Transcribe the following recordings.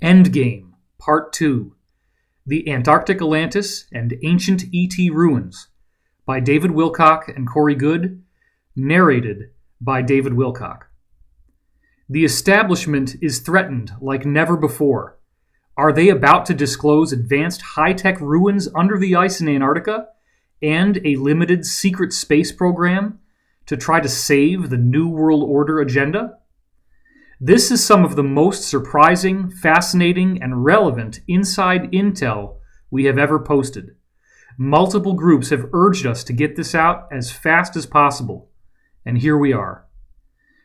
Endgame, Part 2, The Antarctic Atlantis and Ancient ET Ruins, by David Wilcock and Corey Goode, narrated by David Wilcock. The establishment is threatened like never before. Are they about to disclose advanced high-tech ruins under the ice in Antarctica and a limited secret space program to try to save the New World Order agenda? This is some of the most surprising, fascinating, and relevant inside intel we have ever posted. Multiple groups have urged us to get this out as fast as possible, and here we are.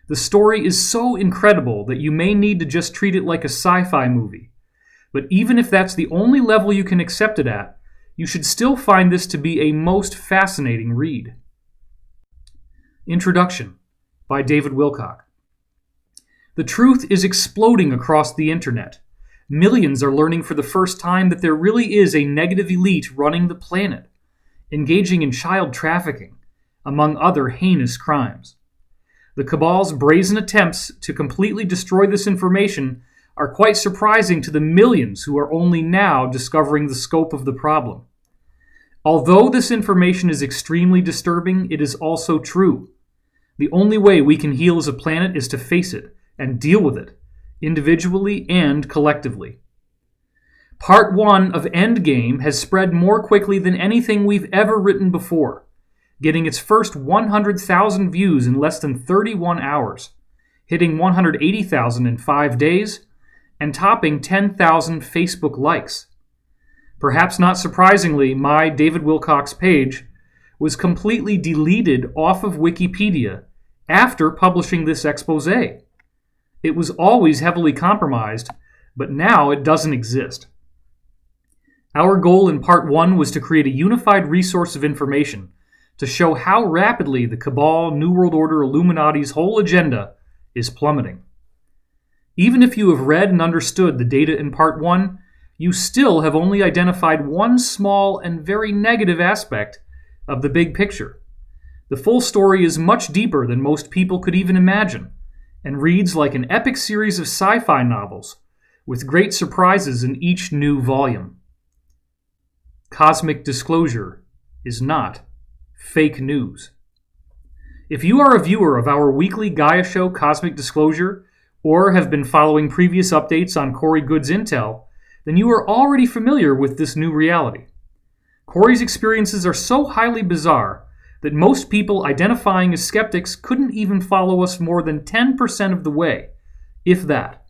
The story is so incredible that you may need to just treat it like a sci-fi movie. But even if that's the only level you can accept it at, you should still find this to be a most fascinating read. Introduction by David Wilcock. The truth is exploding across the internet. Millions are learning for the first time that there really is a negative elite running the planet, engaging in child trafficking, among other heinous crimes. The cabal's brazen attempts to completely destroy this information are quite surprising to the millions who are only now discovering the scope of the problem. Although this information is extremely disturbing, it is also true. The only way we can heal as a planet is to face it and deal with it, individually and collectively. Part 1 of Endgame has spread more quickly than anything we've ever written before, getting its first 100,000 views in less than 31 hours, hitting 180,000 in 5 days, and topping 10,000 Facebook likes. Perhaps not surprisingly, my David Wilcock's page was completely deleted off of Wikipedia after publishing this exposé. It was always heavily compromised, but now it doesn't exist. Our goal in Part 1 was to create a unified resource of information to show how rapidly the Cabal, New World Order, Illuminati's whole agenda is plummeting. Even if you have read and understood the data in Part 1, you still have only identified one small and very negative aspect of the big picture. The full story is much deeper than most people could even imagine, and reads like an epic series of sci-fi novels, with great surprises in each new volume. Cosmic disclosure is not fake news. If you are a viewer of our weekly Gaia show Cosmic Disclosure, or have been following previous updates on Corey Goode's intel, then you are already familiar with this new reality. Corey's experiences are so highly bizarre that most people identifying as skeptics couldn't even follow us more than 10% of the way, if that.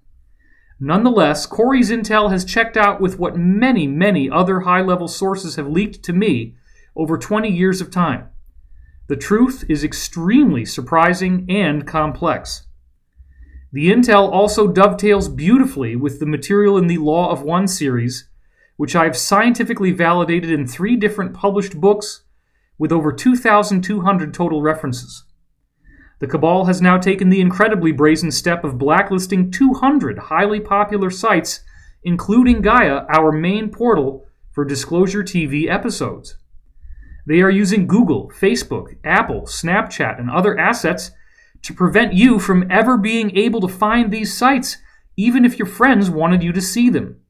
Nonetheless, Corey's intel has checked out with what many, many other high-level sources have leaked to me over 20 years of time. The truth is extremely surprising and complex. The intel also dovetails beautifully with the material in the Law of One series, which I've scientifically validated in 3 different published books with over 2,200 total references. The Cabal has now taken the incredibly brazen step of blacklisting 200 highly popular sites, including Gaia, our main portal for Disclosure TV episodes. They are using Google, Facebook, Apple, Snapchat, and other assets to prevent you from ever being able to find these sites, even if your friends wanted you to see them.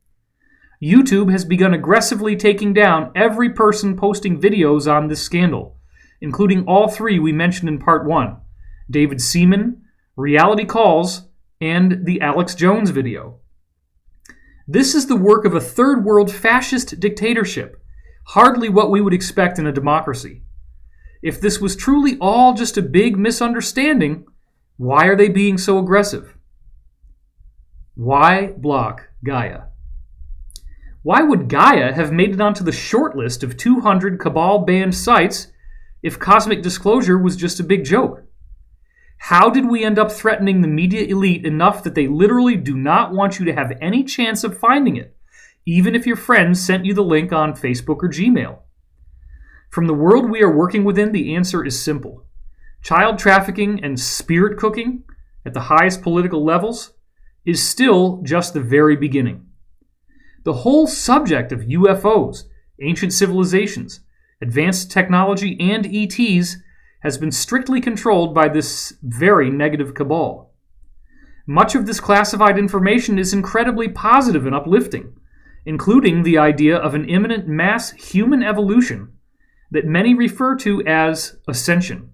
YouTube has begun aggressively taking down every person posting videos on this scandal, including all 3 we mentioned in Part 1, David Seaman, Reality Calls, and the Alex Jones video. This is the work of a third world fascist dictatorship, hardly what we would expect in a democracy. If this was truly all just a big misunderstanding, why are they being so aggressive? Why block Gaia? Why would Gaia have made it onto the short list of 200 Cabal-banned sites if Cosmic Disclosure was just a big joke? How did we end up threatening the media elite enough that they literally do not want you to have any chance of finding it, even if your friends sent you the link on Facebook or Gmail? From the world we are working within, the answer is simple. Child trafficking and spirit cooking at the highest political levels is still just the very beginning. The whole subject of UFOs, ancient civilizations, advanced technology, and ETs has been strictly controlled by this very negative cabal. Much of this classified information is incredibly positive and uplifting, including the idea of an imminent mass human evolution that many refer to as ascension.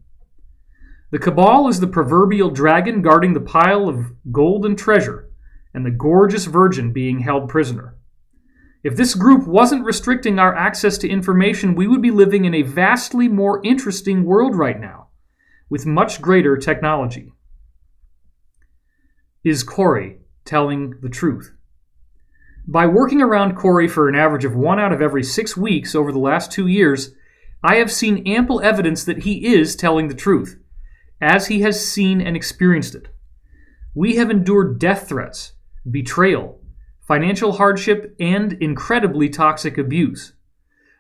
The Cabal is the proverbial dragon guarding the pile of gold and treasure, and the gorgeous virgin being held prisoner. If this group wasn't restricting our access to information, we would be living in a vastly more interesting world right now, with much greater technology. Is Corey telling the truth? By working around Corey for an average of 1 out of every 6 weeks over the last 2 years, I have seen ample evidence that he is telling the truth, as he has seen and experienced it. We have endured death threats, betrayal, financial hardship, and incredibly toxic abuse.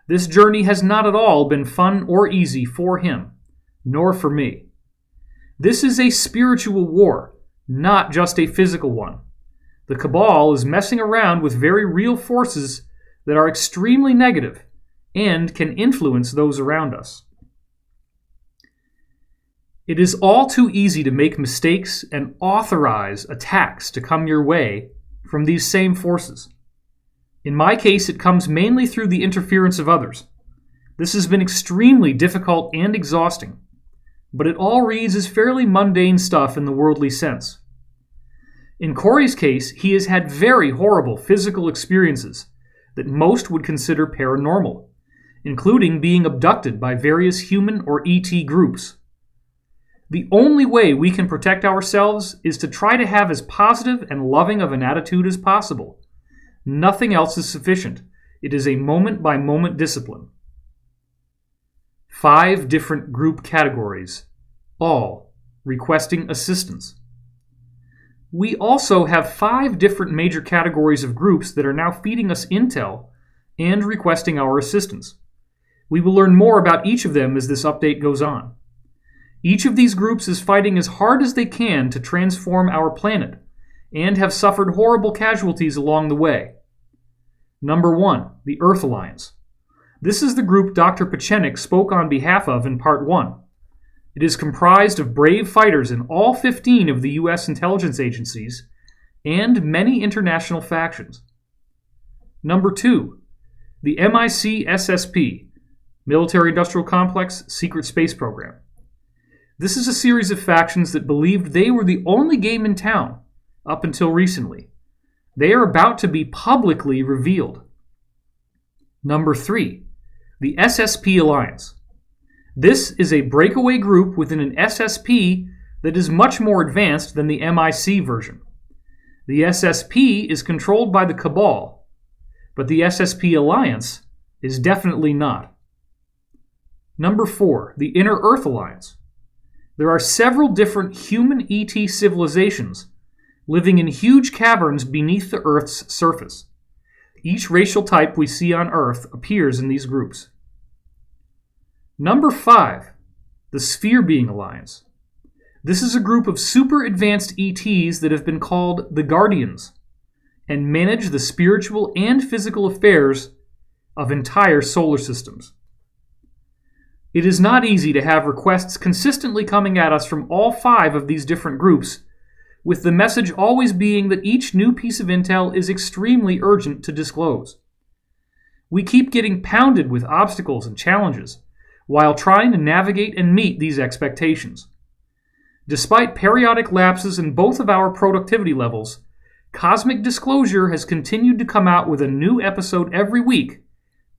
This journey has not at all been fun or easy for him, nor for me. This is a spiritual war, not just a physical one. The Cabal is messing around with very real forces that are extremely negative and can influence those around us. It is all too easy to make mistakes and authorize attacks to come your way from these same forces. In my case, it comes mainly through the interference of others. This has been extremely difficult and exhausting, but it all reads as fairly mundane stuff in the worldly sense. In Corey's case, he has had very horrible physical experiences that most would consider paranormal, including being abducted by various human or ET groups. The only way we can protect ourselves is to try to have as positive and loving of an attitude as possible. Nothing else is sufficient. It is a moment-by-moment discipline. 5 different group categories, all requesting assistance. We also have 5 different major categories of groups that are now feeding us intel and requesting our assistance. We will learn more about each of them as this update goes on. Each of these groups is fighting as hard as they can to transform our planet, and have suffered horrible casualties along the way. Number 1, the Earth Alliance. This is the group Dr. Pachenik spoke on behalf of in Part 1. It is comprised of brave fighters in all 15 of the U.S. intelligence agencies, and many international factions. Number 2, the MIC-SSP, Military Industrial Complex Secret Space Program. This is a series of factions that believed they were the only game in town, up until recently. They are about to be publicly revealed. Number 3, the SSP Alliance. This is a breakaway group within an SSP that is much more advanced than the MIC version. The SSP is controlled by the Cabal, but the SSP Alliance is definitely not. Number 4, the Inner Earth Alliance. There are several different human ET civilizations living in huge caverns beneath the Earth's surface. Each racial type we see on Earth appears in these groups. Number 5, the Sphere Being Alliance. This is a group of super advanced ETs that have been called the Guardians and manage the spiritual and physical affairs of entire solar systems. It is not easy to have requests consistently coming at us from all 5 of these different groups, with the message always being that each new piece of intel is extremely urgent to disclose. We keep getting pounded with obstacles and challenges while trying to navigate and meet these expectations. Despite periodic lapses in both of our productivity levels, Cosmic Disclosure has continued to come out with a new episode every week,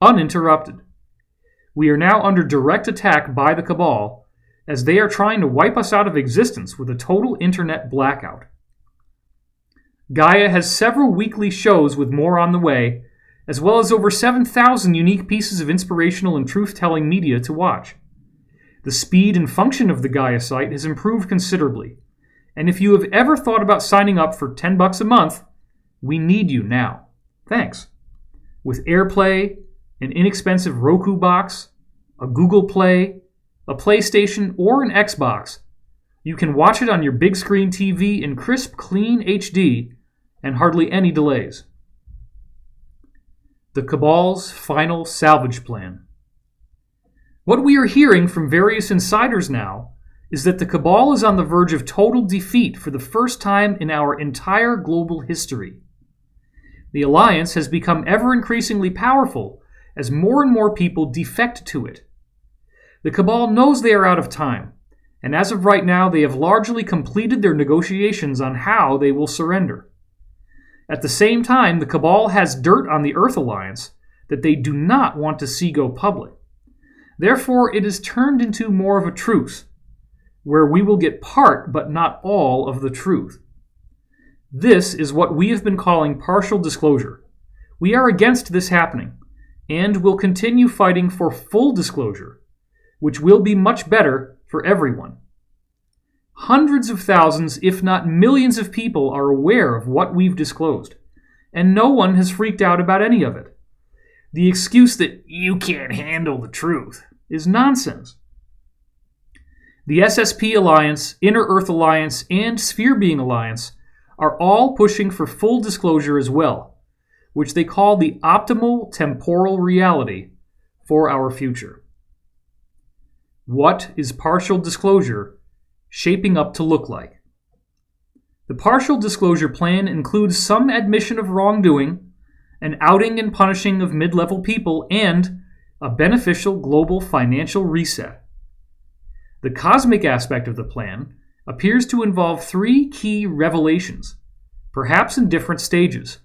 uninterrupted. We are now under direct attack by the Cabal, as they are trying to wipe us out of existence with a total internet blackout. Gaia has several weekly shows with more on the way, as well as over 7,000 unique pieces of inspirational and truth-telling media to watch. The speed and function of the Gaia site has improved considerably, and if you have ever thought about signing up for $10 a month, we need you now. Thanks. With AirPlay, an inexpensive Roku box, a Google Play, a PlayStation, or an Xbox, you can watch it on your big screen TV in crisp, clean HD and hardly any delays. The Cabal's final salvage plan. What we are hearing from various insiders now is that the Cabal is on the verge of total defeat for the first time in our entire global history. The Alliance has become ever increasingly powerful as more and more people defect to it. The Cabal knows they are out of time, and as of right now they have largely completed their negotiations on how they will surrender. At the same time, the Cabal has dirt on the Earth Alliance that they do not want to see go public. Therefore, it is turned into more of a truce, where we will get part but not all of the truth. This is what we have been calling partial disclosure. We are against this happening, and will continue fighting for full disclosure, which will be much better for everyone. Hundreds of thousands, if not millions of people are aware of what we've disclosed, and no one has freaked out about any of it. The excuse that you can't handle the truth is nonsense. The SSP Alliance, Inner Earth Alliance, and Sphere Being Alliance are all pushing for full disclosure as well, which they call the optimal temporal reality for our future. What is partial disclosure shaping up to look like? The partial disclosure plan includes some admission of wrongdoing, an outing and punishing of mid-level people, and a beneficial global financial reset. The cosmic aspect of the plan appears to involve three key revelations, perhaps in different stages.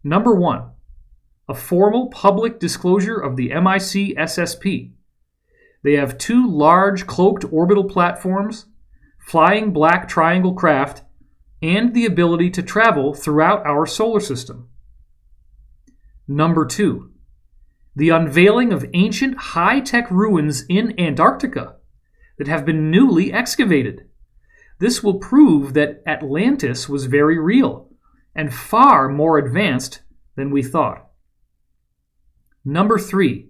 Number 1, a formal public disclosure of the MIC SSP. They have 2 large cloaked orbital platforms, flying black triangle craft, and the ability to travel throughout our solar system. Number 2, the unveiling of ancient high-tech ruins in Antarctica that have been newly excavated. This will prove that Atlantis was very real and far more advanced than we thought. Number 3,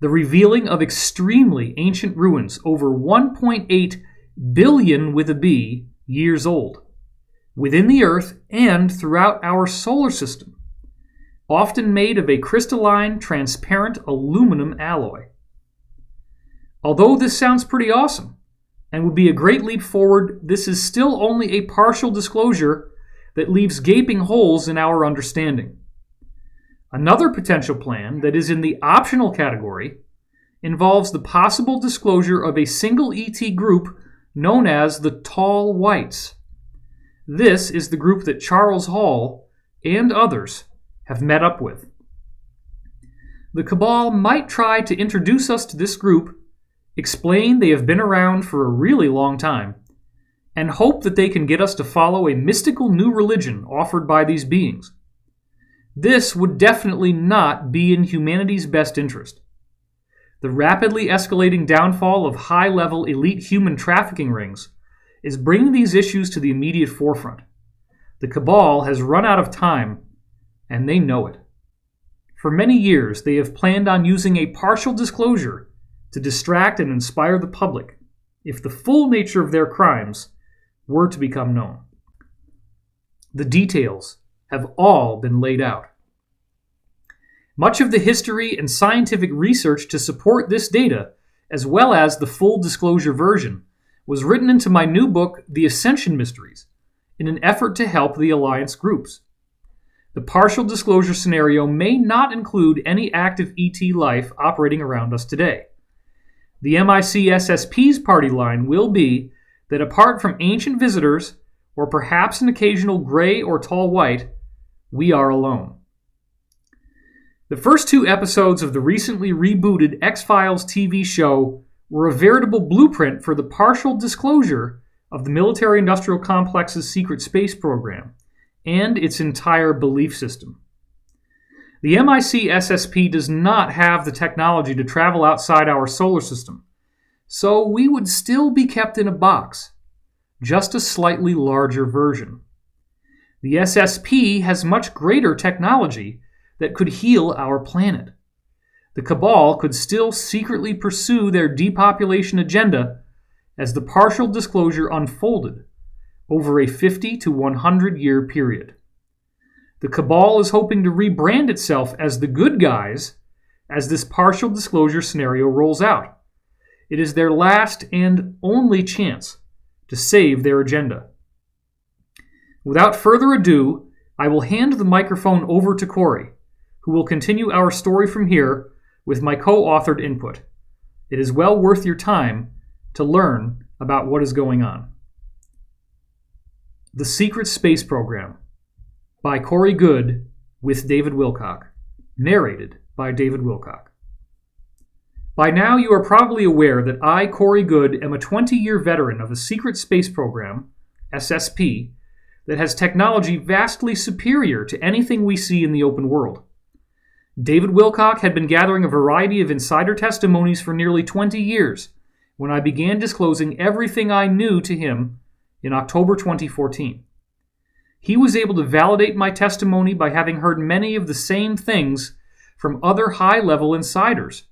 the revealing of extremely ancient ruins over 1.8 billion with a B years old, within the Earth and throughout our solar system, often made of a crystalline, transparent aluminum alloy. Although this sounds pretty awesome and would be a great leap forward, this is still only a partial disclosure that leaves gaping holes in our understanding. Another potential plan that is in the optional category involves the possible disclosure of a single ET group known as the Tall Whites. This is the group that Charles Hall and others have met up with. The Cabal might try to introduce us to this group, explain they have been around for a really long time, and hope that they can get us to follow a mystical new religion offered by these beings. This would definitely not be in humanity's best interest. The rapidly escalating downfall of high-level elite human trafficking rings is bringing these issues to the immediate forefront. The Cabal has run out of time, and they know it. For many years, they have planned on using a partial disclosure to distract and inspire the public if the full nature of their crimes were to become known. The details have all been laid out. Much of the history and scientific research to support this data, as well as the full disclosure version, was written into my new book, The Ascension Mysteries, in an effort to help the Alliance groups. The partial disclosure scenario may not include any active ET life operating around us today. The MIC SSP's party line will be that apart from ancient visitors, or perhaps an occasional gray or tall white, we are alone. The first 2 episodes of the recently rebooted X-Files TV show were a veritable blueprint for the partial disclosure of the military-industrial complex's secret space program and its entire belief system. The MIC SSP does not have the technology to travel outside our solar system, so we would still be kept in a box, just a slightly larger version. The SSP has much greater technology that could heal our planet. The Cabal could still secretly pursue their depopulation agenda as the partial disclosure unfolded over a 50 to 100 year period. The Cabal is hoping to rebrand itself as the good guys as this partial disclosure scenario rolls out. It is their last and only chance to save their agenda. Without further ado, I will hand the microphone over to Corey, who will continue our story from here with my co-authored input. It is well worth your time to learn about what is going on. The Secret Space Program by Corey Goode with David Wilcock. Narrated by David Wilcock. By now you are probably aware that I, Corey Goode, am a 20-year veteran of a secret space program, SSP, that has technology vastly superior to anything we see in the open world. David Wilcock had been gathering a variety of insider testimonies for nearly 20 years when I began disclosing everything I knew to him in October 2014. He was able to validate my testimony by having heard many of the same things from other high-level insiders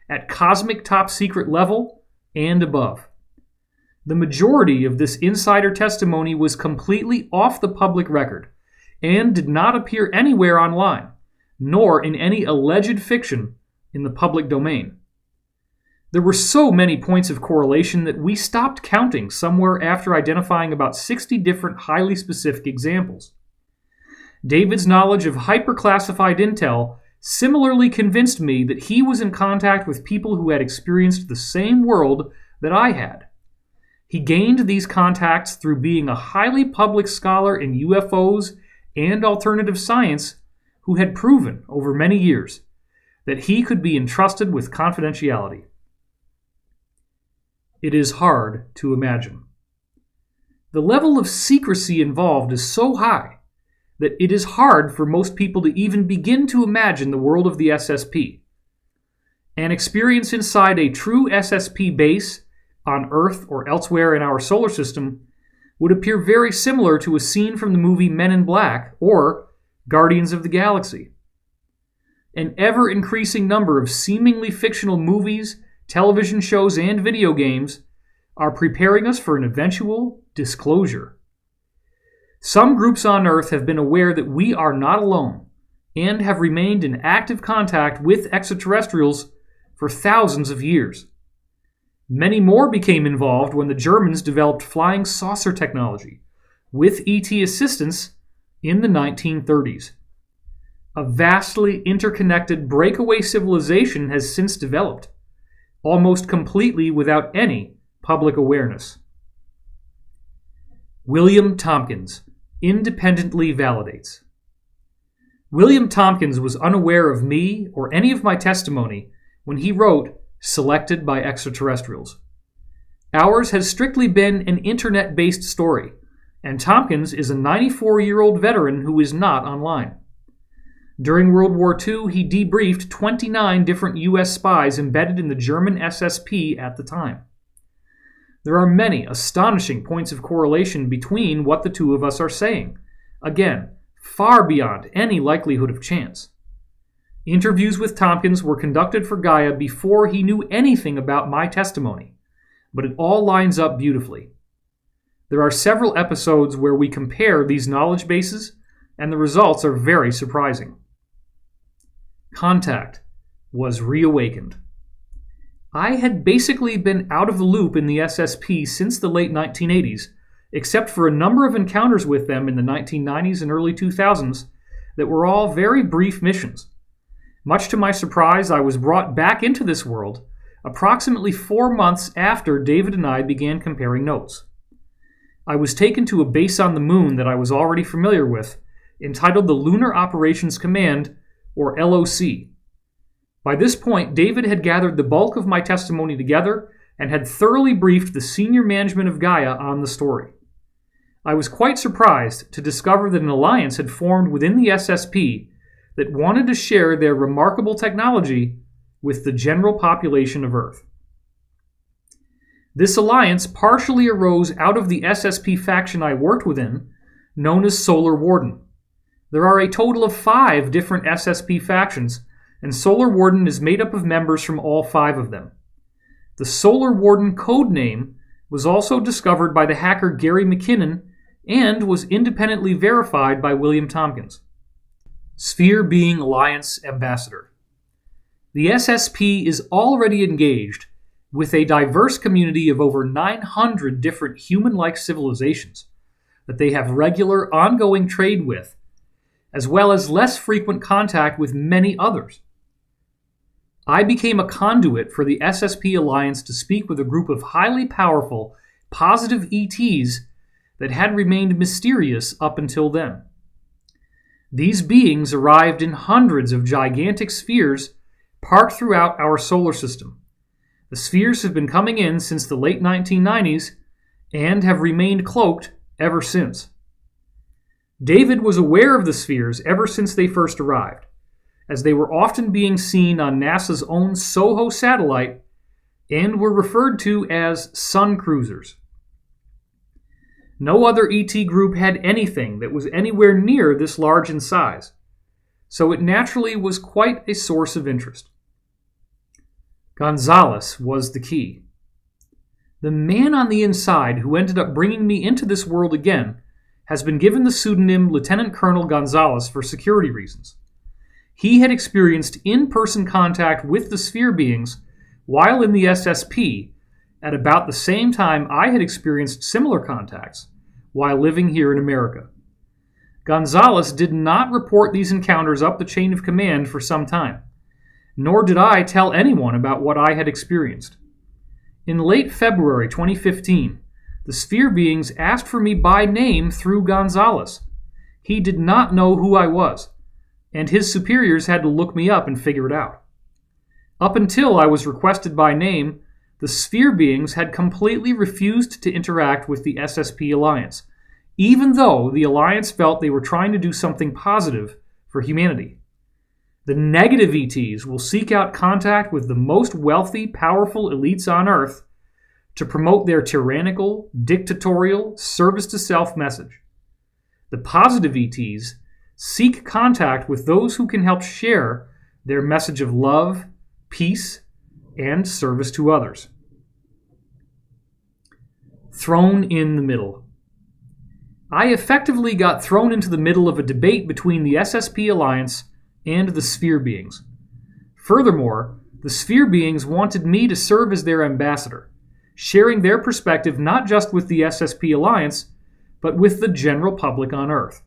at cosmic top-secret level and above. The majority of this insider testimony was completely off the public record and did not appear anywhere online, nor in any alleged fiction in the public domain. There were so many points of correlation that we stopped counting somewhere after identifying about 60 different highly specific examples. David's knowledge of hyper-classified intel similarly convinced me that he was in contact with people who had experienced the same world that I had. He gained these contacts through being a highly public scholar in UFOs and alternative science who had proven over many years that he could be entrusted with confidentiality. It is hard to imagine. The level of secrecy involved is so high that it is hard for most people to even begin to imagine the world of the SSP. An experience inside a true SSP base on Earth or elsewhere in our solar system would appear very similar to a scene from the movie Men in Black or Guardians of the Galaxy. An ever-increasing number of seemingly fictional movies, television shows, and video games are preparing us for an eventual disclosure. Some groups on Earth have been aware that we are not alone and have remained in active contact with extraterrestrials for thousands of years. Many more became involved when the Germans developed flying saucer technology with ET assistance in the 1930s. A vastly interconnected breakaway civilization has since developed, almost completely without any public awareness. William Tompkins independently validates. William Tompkins was unaware of me or any of my testimony when he wrote Selected by Extraterrestrials. Ours has strictly been an internet-based story, and Tompkins is a 94-year-old veteran who is not online. During World War II, he debriefed 29 different U.S. spies embedded in the German SSP at the time. There are many astonishing points of correlation between what the two of us are saying, again, far beyond any likelihood of chance. Interviews with Tompkins were conducted for Gaia before he knew anything about my testimony, but it all lines up beautifully. There are several episodes where we compare these knowledge bases, and the results are very surprising. Contact was reawakened. I had basically been out of the loop in the SSP since the late 1980s, except for a number of encounters with them in the 1990s and early 2000s that were all very brief missions. Much to my surprise, I was brought back into this world approximately 4 months after David and I began comparing notes. I was taken to a base on the moon that I was already familiar with, entitled the Lunar Operations Command, or LOC. By this point, David had gathered the bulk of my testimony together and had thoroughly briefed the senior management of Gaia on the story. I was quite surprised to discover that an alliance had formed within the SSP that wanted to share their remarkable technology with the general population of Earth. This alliance partially arose out of the SSP faction I worked within, known as Solar Warden. There are a total of 5 different SSP factions, and Solar Warden is made up of members from all 5 of them. The Solar Warden code name was also discovered by the hacker Gary McKinnon and was independently verified by William Tompkins. Sphere Being Alliance Ambassador. The SSP is already engaged with a diverse community of over 900 different human-like civilizations that they have regular, ongoing trade with, as well as less frequent contact with many others. I became a conduit for the SSP Alliance to speak with a group of highly powerful, positive ETs that had remained mysterious up until then. These beings arrived in hundreds of gigantic spheres parked throughout our solar system. The spheres have been coming in since the late 1990s and have remained cloaked ever since. David was aware of the spheres ever since they first arrived, as they were often being seen on NASA's own SOHO satellite and were referred to as sun cruisers. No other ET group had anything that was anywhere near this large in size, so it naturally was quite a source of interest. Gonzalez was the key. The man on the inside who ended up bringing me into this world again has been given the pseudonym Lieutenant Colonel Gonzalez for security reasons. He had experienced in-person contact with the sphere beings while in the SSP at about the same time I had experienced similar contacts while living here in America. Gonzalez did not report these encounters up the chain of command for some time, nor did I tell anyone about what I had experienced. In late February 2015, the sphere beings asked for me by name through Gonzalez. He did not know who I was, and his superiors had to look me up and figure it out. Up until I was requested by name, the sphere beings had completely refused to interact with the SSP Alliance, even though the Alliance felt they were trying to do something positive for humanity. The negative ETs will seek out contact with the most wealthy, powerful elites on Earth to promote their tyrannical, dictatorial, service-to-self message. The positive ETs seek contact with those who can help share their message of love, peace, and service to others. Thrown in the middle. I effectively got thrown into the middle of a debate between the SSP Alliance and the sphere beings. Furthermore, the sphere beings wanted me to serve as their ambassador, sharing their perspective not just with the SSP Alliance, but with the general public on Earth.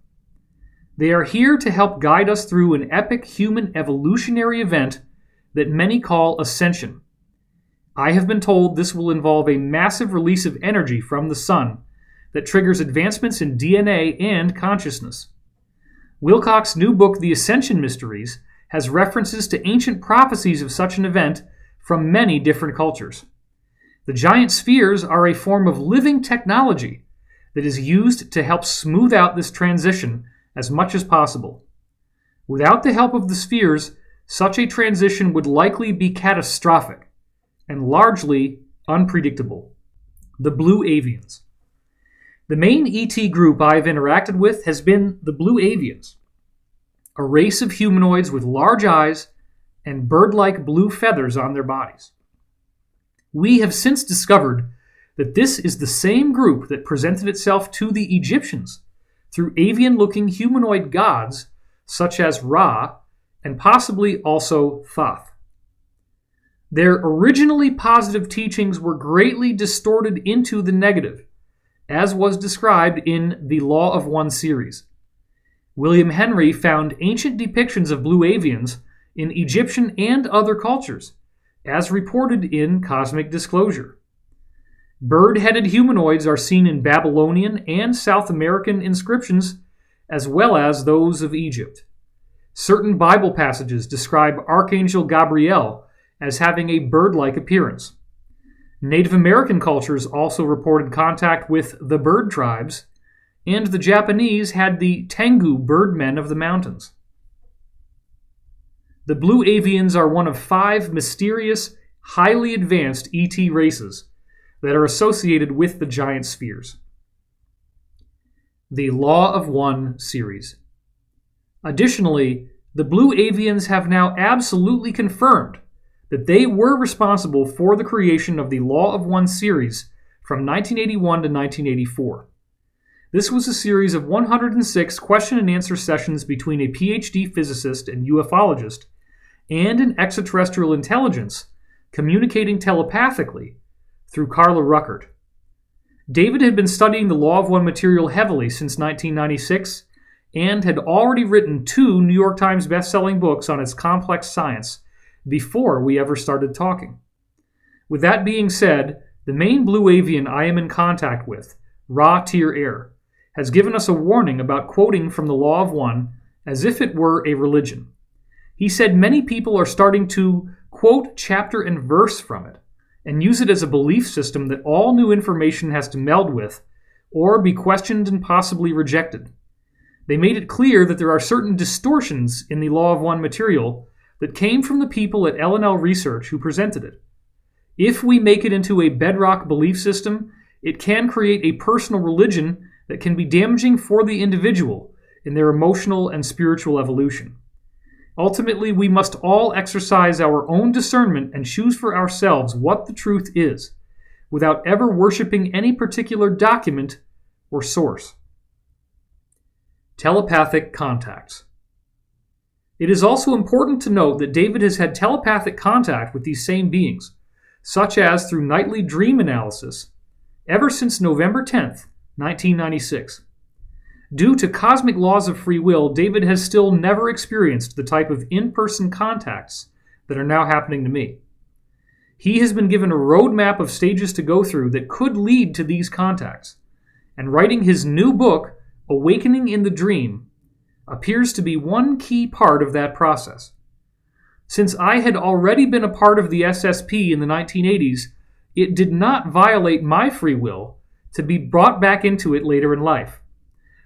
They are here to help guide us through an epic human evolutionary event that many call ascension. I have been told this will involve a massive release of energy from the sun that triggers advancements in DNA and consciousness. Wilcock's new book, The Ascension Mysteries, has references to ancient prophecies of such an event from many different cultures. The giant spheres are a form of living technology that is used to help smooth out this transition as much as possible. Without the help of the spheres, such a transition would likely be catastrophic and largely unpredictable. The Blue Avians. The main ET group I've interacted with has been the Blue Avians, a race of humanoids with large eyes and bird-like blue feathers on their bodies. We have since discovered that this is the same group that presented itself to the Egyptians through avian-looking humanoid gods such as Ra and possibly also Thoth. Their originally positive teachings were greatly distorted into the negative, as was described in the Law of One series. William Henry found ancient depictions of blue avians in Egyptian and other cultures, as reported in Cosmic Disclosure. Bird-headed humanoids are seen in Babylonian and South American inscriptions, as well as those of Egypt. Certain Bible passages describe Archangel Gabriel as having a bird-like appearance. Native American cultures also reported contact with the bird tribes, and the Japanese had the Tengu birdmen of the mountains. The Blue Avians are one of 5 mysterious, highly advanced ET races that are associated with the giant spheres. The Law of One series. Additionally, the Blue Avians have now absolutely confirmed that they were responsible for the creation of the Law of One series from 1981 to 1984. This was a series of 106 question and answer sessions between a PhD physicist and ufologist and an extraterrestrial intelligence communicating telepathically through Carla Ruckert. David had been studying the Law of One material heavily since 1996 and had already written 2 New York Times best-selling books on its complex science before we ever started talking. With that being said, the main blue avian I am in contact with, Ra Tir Air, has given us a warning about quoting from the Law of One as if it were a religion. He said many people are starting to quote chapter and verse from it and use it as a belief system that all new information has to meld with or be questioned and possibly rejected. They made it clear that there are certain distortions in the Law of One material that came from the people at L&L Research who presented it. If we make it into a bedrock belief system, it can create a personal religion that can be damaging for the individual in their emotional and spiritual evolution. Ultimately, we must all exercise our own discernment and choose for ourselves what the truth is, without ever worshiping any particular document or source. Telepathic contacts. It is also important to note that David has had telepathic contact with these same beings, such as through nightly dream analysis, ever since November 10th, 1996. Due to cosmic laws of free will, David has still never experienced the type of in-person contacts that are now happening to me. He has been given a roadmap of stages to go through that could lead to these contacts, and writing his new book, Awakening in the Dream, appears to be one key part of that process. Since I had already been a part of the SSP in the 1980s, it did not violate my free will to be brought back into it later in life.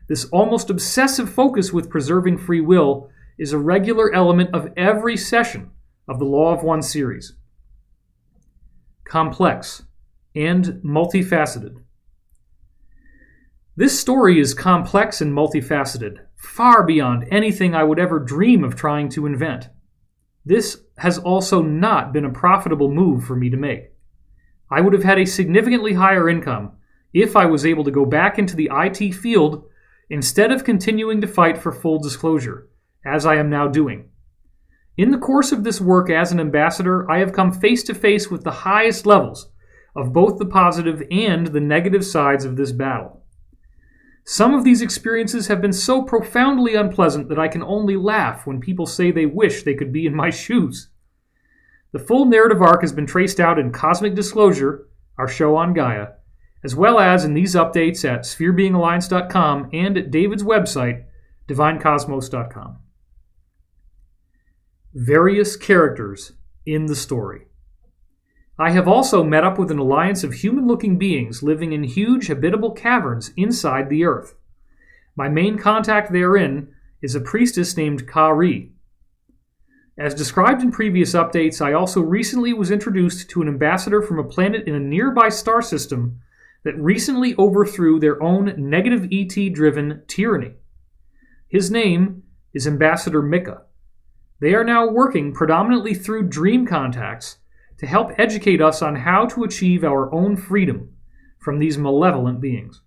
This almost obsessive focus with preserving free will is a regular element of every session of the Law of One series. Complex and multifaceted. This story is complex and multifaceted, far beyond anything I would ever dream of trying to invent. This has also not been a profitable move for me to make. I would have had a significantly higher income if I was able to go back into the IT field instead of continuing to fight for full disclosure, as I am now doing. In the course of this work as an ambassador, I have come face to face with the highest levels of both the positive and the negative sides of this battle. Some of these experiences have been so profoundly unpleasant that I can only laugh when people say they wish they could be in my shoes. The full narrative arc has been traced out in Cosmic Disclosure, our show on Gaia, as well as in these updates at spherebeingalliance.com and at David's website, divinecosmos.com. Various characters in the story. I have also met up with an alliance of human-looking beings living in huge habitable caverns inside the Earth. My main contact therein is a priestess named Kari. As described in previous updates, I also recently was introduced to an ambassador from a planet in a nearby star system that recently overthrew their own negative ET-driven tyranny. His name is Ambassador Mika. They are now working predominantly through dream contacts to help educate us on how to achieve our own freedom from these malevolent beings.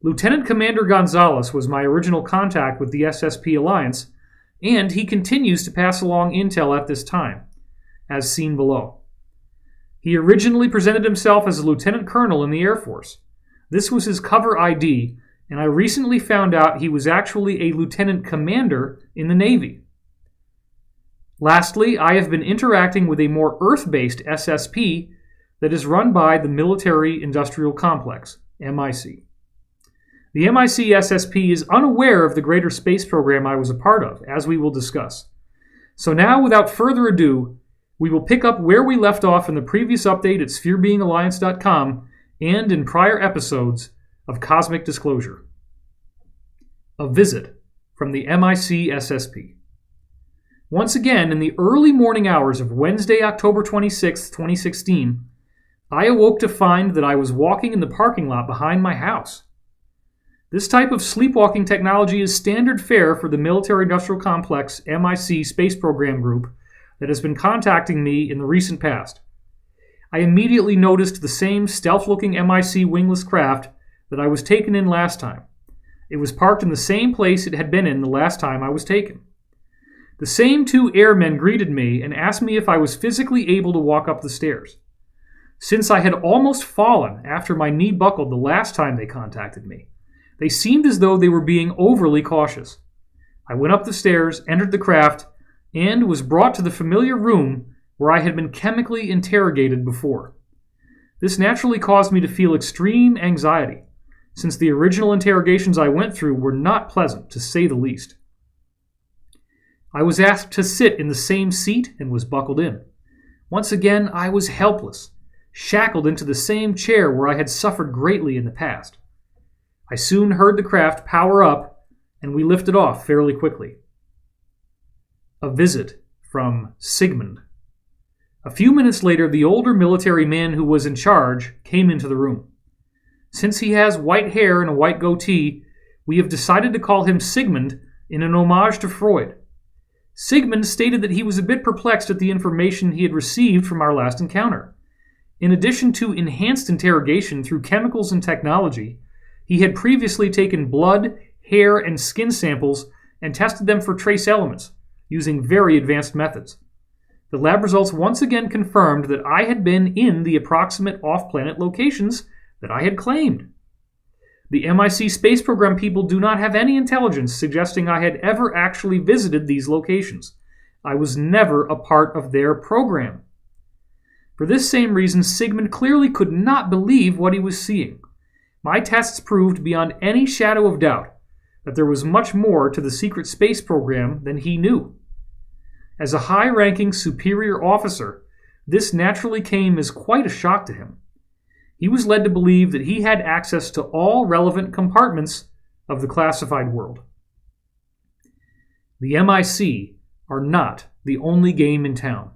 Lieutenant Commander Gonzalez was my original contact with the SSP Alliance, and he continues to pass along intel at this time, as seen below. He originally presented himself as a lieutenant colonel in the Air Force. This was his cover ID, and I recently found out he was actually a lieutenant commander in the Navy. Lastly, I have been interacting with a more Earth-based SSP that is run by the Military Industrial Complex, MIC. The MIC SSP is unaware of the greater space program I was a part of, as we will discuss. So now, without further ado, we will pick up where we left off in the previous update at spherebeingalliance.com and in prior episodes of Cosmic Disclosure. A visit from the MIC SSP. Once again, in the early morning hours of Wednesday, October 26, 2016, I awoke to find that I was walking in the parking lot behind my house. This type of sleepwalking technology is standard fare for the Military Industrial Complex MIC space program group that has been contacting me in the recent past. I immediately noticed the same stealth-looking MIC wingless craft that I was taken in last time. It was parked in the same place it had been in the last time I was taken. The same two airmen greeted me and asked me if I was physically able to walk up the stairs. Since I had almost fallen after my knee buckled the last time they contacted me, they seemed as though they were being overly cautious. I went up the stairs, entered the craft, and was brought to the familiar room where I had been chemically interrogated before. This naturally caused me to feel extreme anxiety, since the original interrogations I went through were not pleasant, to say the least. I was asked to sit in the same seat and was buckled in. Once again, I was helpless, shackled into the same chair where I had suffered greatly in the past. I soon heard the craft power up, and we lifted off fairly quickly. A visit from Sigmund. A few minutes later, the older military man who was in charge came into the room. Since he has white hair and a white goatee, we have decided to call him Sigmund in an homage to Freud. Sigmund stated that he was a bit perplexed at the information he had received from our last encounter. In addition to enhanced interrogation through chemicals and technology, he had previously taken blood, hair, and skin samples and tested them for trace elements, using very advanced methods. The lab results once again confirmed that I had been in the approximate off-planet locations that I had claimed. The MIC space program people do not have any intelligence suggesting I had ever actually visited these locations. I was never a part of their program. For this same reason, Sigmund clearly could not believe what he was seeing. My tests proved beyond any shadow of doubt that there was much more to the secret space program than he knew. As a high-ranking superior officer, this naturally came as quite a shock to him. He was led to believe that he had access to all relevant compartments of the classified world. The MIC are not the only game in town.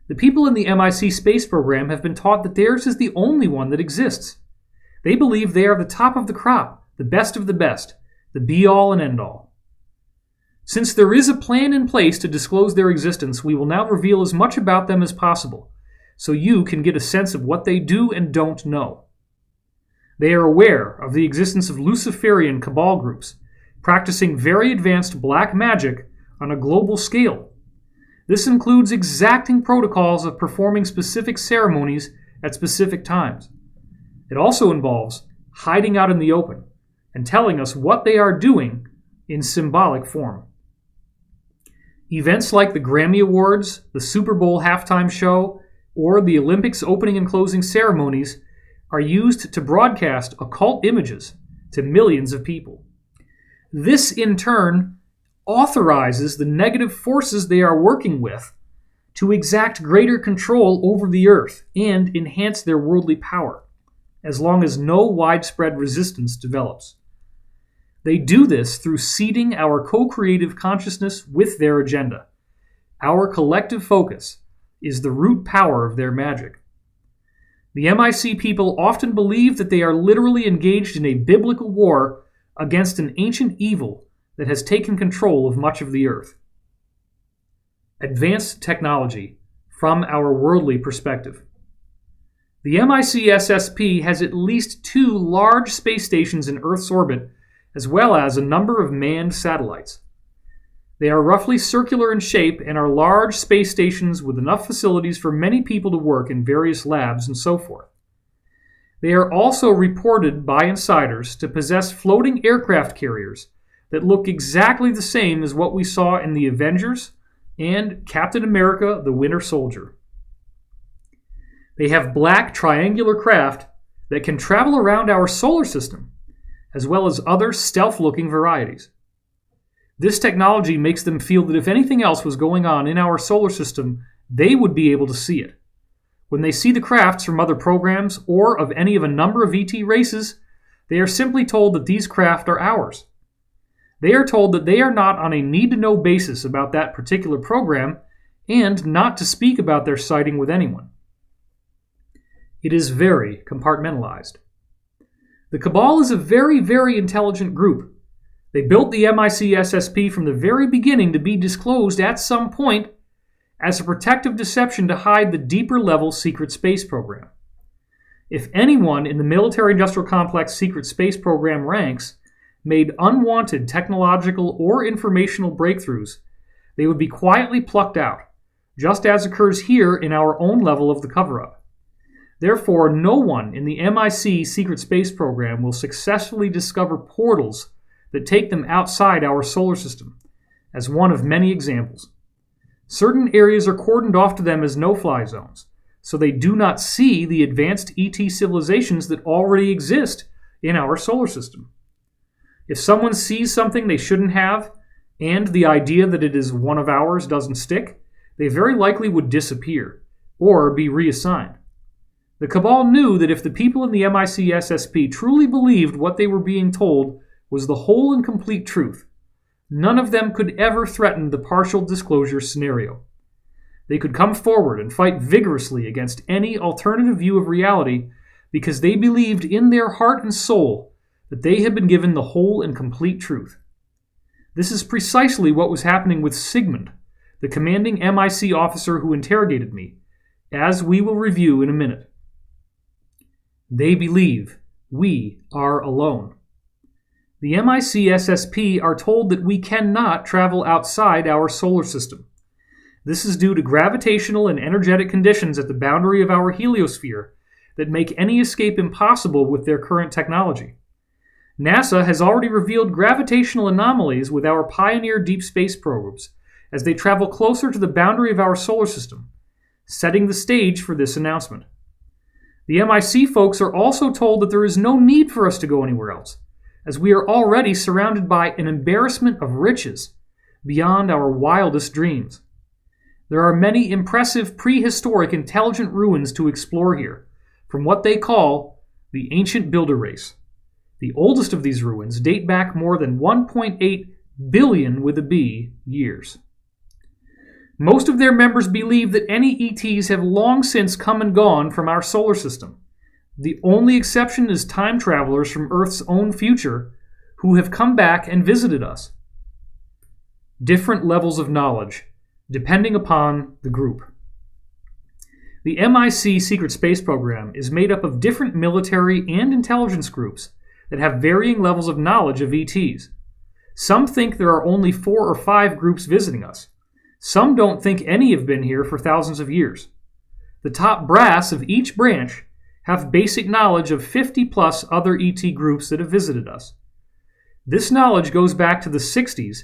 The people in the MIC space program have been taught that theirs is the only one that exists. They believe they are the top of the crop, the best of the best, the be-all and end-all. Since there is a plan in place to disclose their existence, we will now reveal as much about them as possible, so you can get a sense of what they do and don't know. They are aware of the existence of Luciferian cabal groups, practicing very advanced black magic on a global scale. This includes exacting protocols of performing specific ceremonies at specific times. It also involves hiding out in the open and telling us what they are doing in symbolic form. Events like the Grammy Awards, the Super Bowl halftime show, or the Olympics opening and closing ceremonies are used to broadcast occult images to millions of people. This, in turn, authorizes the negative forces they are working with to exact greater control over the earth and enhance their worldly power, as long as no widespread resistance develops. They do this through seeding our co-creative consciousness with their agenda. Our collective focus is the root power of their magic. The MIC people often believe that they are literally engaged in a biblical war against an ancient evil that has taken control of much of the earth. Advanced technology from our worldly perspective. The MIC SSP has at least 2 large space stations in Earth's orbit, as well as a number of manned satellites. They are roughly circular in shape and are large space stations with enough facilities for many people to work in various labs and so forth. They are also reported by insiders to possess floating aircraft carriers that look exactly the same as what we saw in the Avengers and Captain America: The Winter Soldier. They have black triangular craft that can travel around our solar system, as well as other stealth-looking varieties. This technology makes them feel that if anything else was going on in our solar system, they would be able to see it. When they see the crafts from other programs or of any of a number of ET races, they are simply told that these craft are ours. They are told that they are not on a need-to-know basis about that particular program and not to speak about their sighting with anyone. It is very compartmentalized. The Cabal is a very, very intelligent group. They built the MIC SSP from the very beginning to be disclosed at some point as a protective deception to hide the deeper-level secret space program. If anyone in the military-industrial complex secret space program ranks made unwanted technological or informational breakthroughs, they would be quietly plucked out, just as occurs here in our own level of the cover-up. Therefore, no one in the MIC secret space program will successfully discover portals that take them outside our solar system, as one of many examples. Certain areas are cordoned off to them as no-fly zones, so they do not see the advanced ET civilizations that already exist in our solar system. If someone sees something they shouldn't have, and the idea that it is one of ours doesn't stick, they very likely would disappear, or be reassigned. The Cabal knew that if the people in the MIC SSP truly believed what they were being told was the whole and complete truth, none of them could ever threaten the partial disclosure scenario. They could come forward and fight vigorously against any alternative view of reality because they believed in their heart and soul that they had been given the whole and complete truth. This is precisely what was happening with Sigmund, the commanding MIC officer who interrogated me, as we will review in a minute. They believe we are alone. The MIC SSP are told that we cannot travel outside our solar system. This is due to gravitational and energetic conditions at the boundary of our heliosphere that make any escape impossible with their current technology. NASA has already revealed gravitational anomalies with our Pioneer deep space probes as they travel closer to the boundary of our solar system, setting the stage for this announcement. The MIC folks are also told that there is no need for us to go anywhere else, as we are already surrounded by an embarrassment of riches beyond our wildest dreams. There are many impressive prehistoric intelligent ruins to explore here, from what they call the Ancient Builder Race. The oldest of these ruins date back more than 1.8 billion with a B years. Most of their members believe that any ETs have long since come and gone from our solar system. The only exception is time travelers from Earth's own future who have come back and visited us. Different levels of knowledge, depending upon the group. The MIC secret space program is made up of different military and intelligence groups that have varying levels of knowledge of ETs. Some think there are only 4 or 5 groups visiting us. Some don't think any have been here for thousands of years. The top brass of each branch have basic knowledge of 50-plus other ET groups that have visited us. This knowledge goes back to the 60s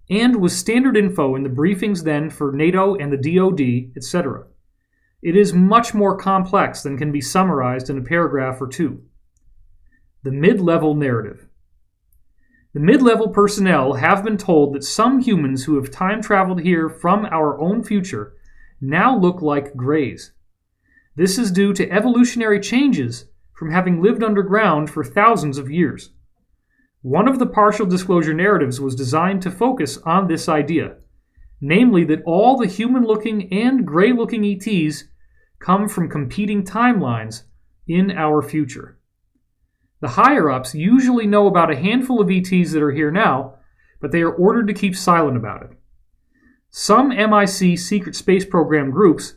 and was standard info in the briefings then for NATO and the DoD, etc. It is much more complex than can be summarized in a paragraph or two. The mid-level narrative. The mid-level personnel have been told that some humans who have time-traveled here from our own future now look like Greys. This is due to evolutionary changes from having lived underground for thousands of years. One of the partial disclosure narratives was designed to focus on this idea, namely that all the human-looking and gray-looking ETs come from competing timelines in our future. The higher-ups usually know about a handful of ETs that are here now, but they are ordered to keep silent about it. Some MIC secret space program groups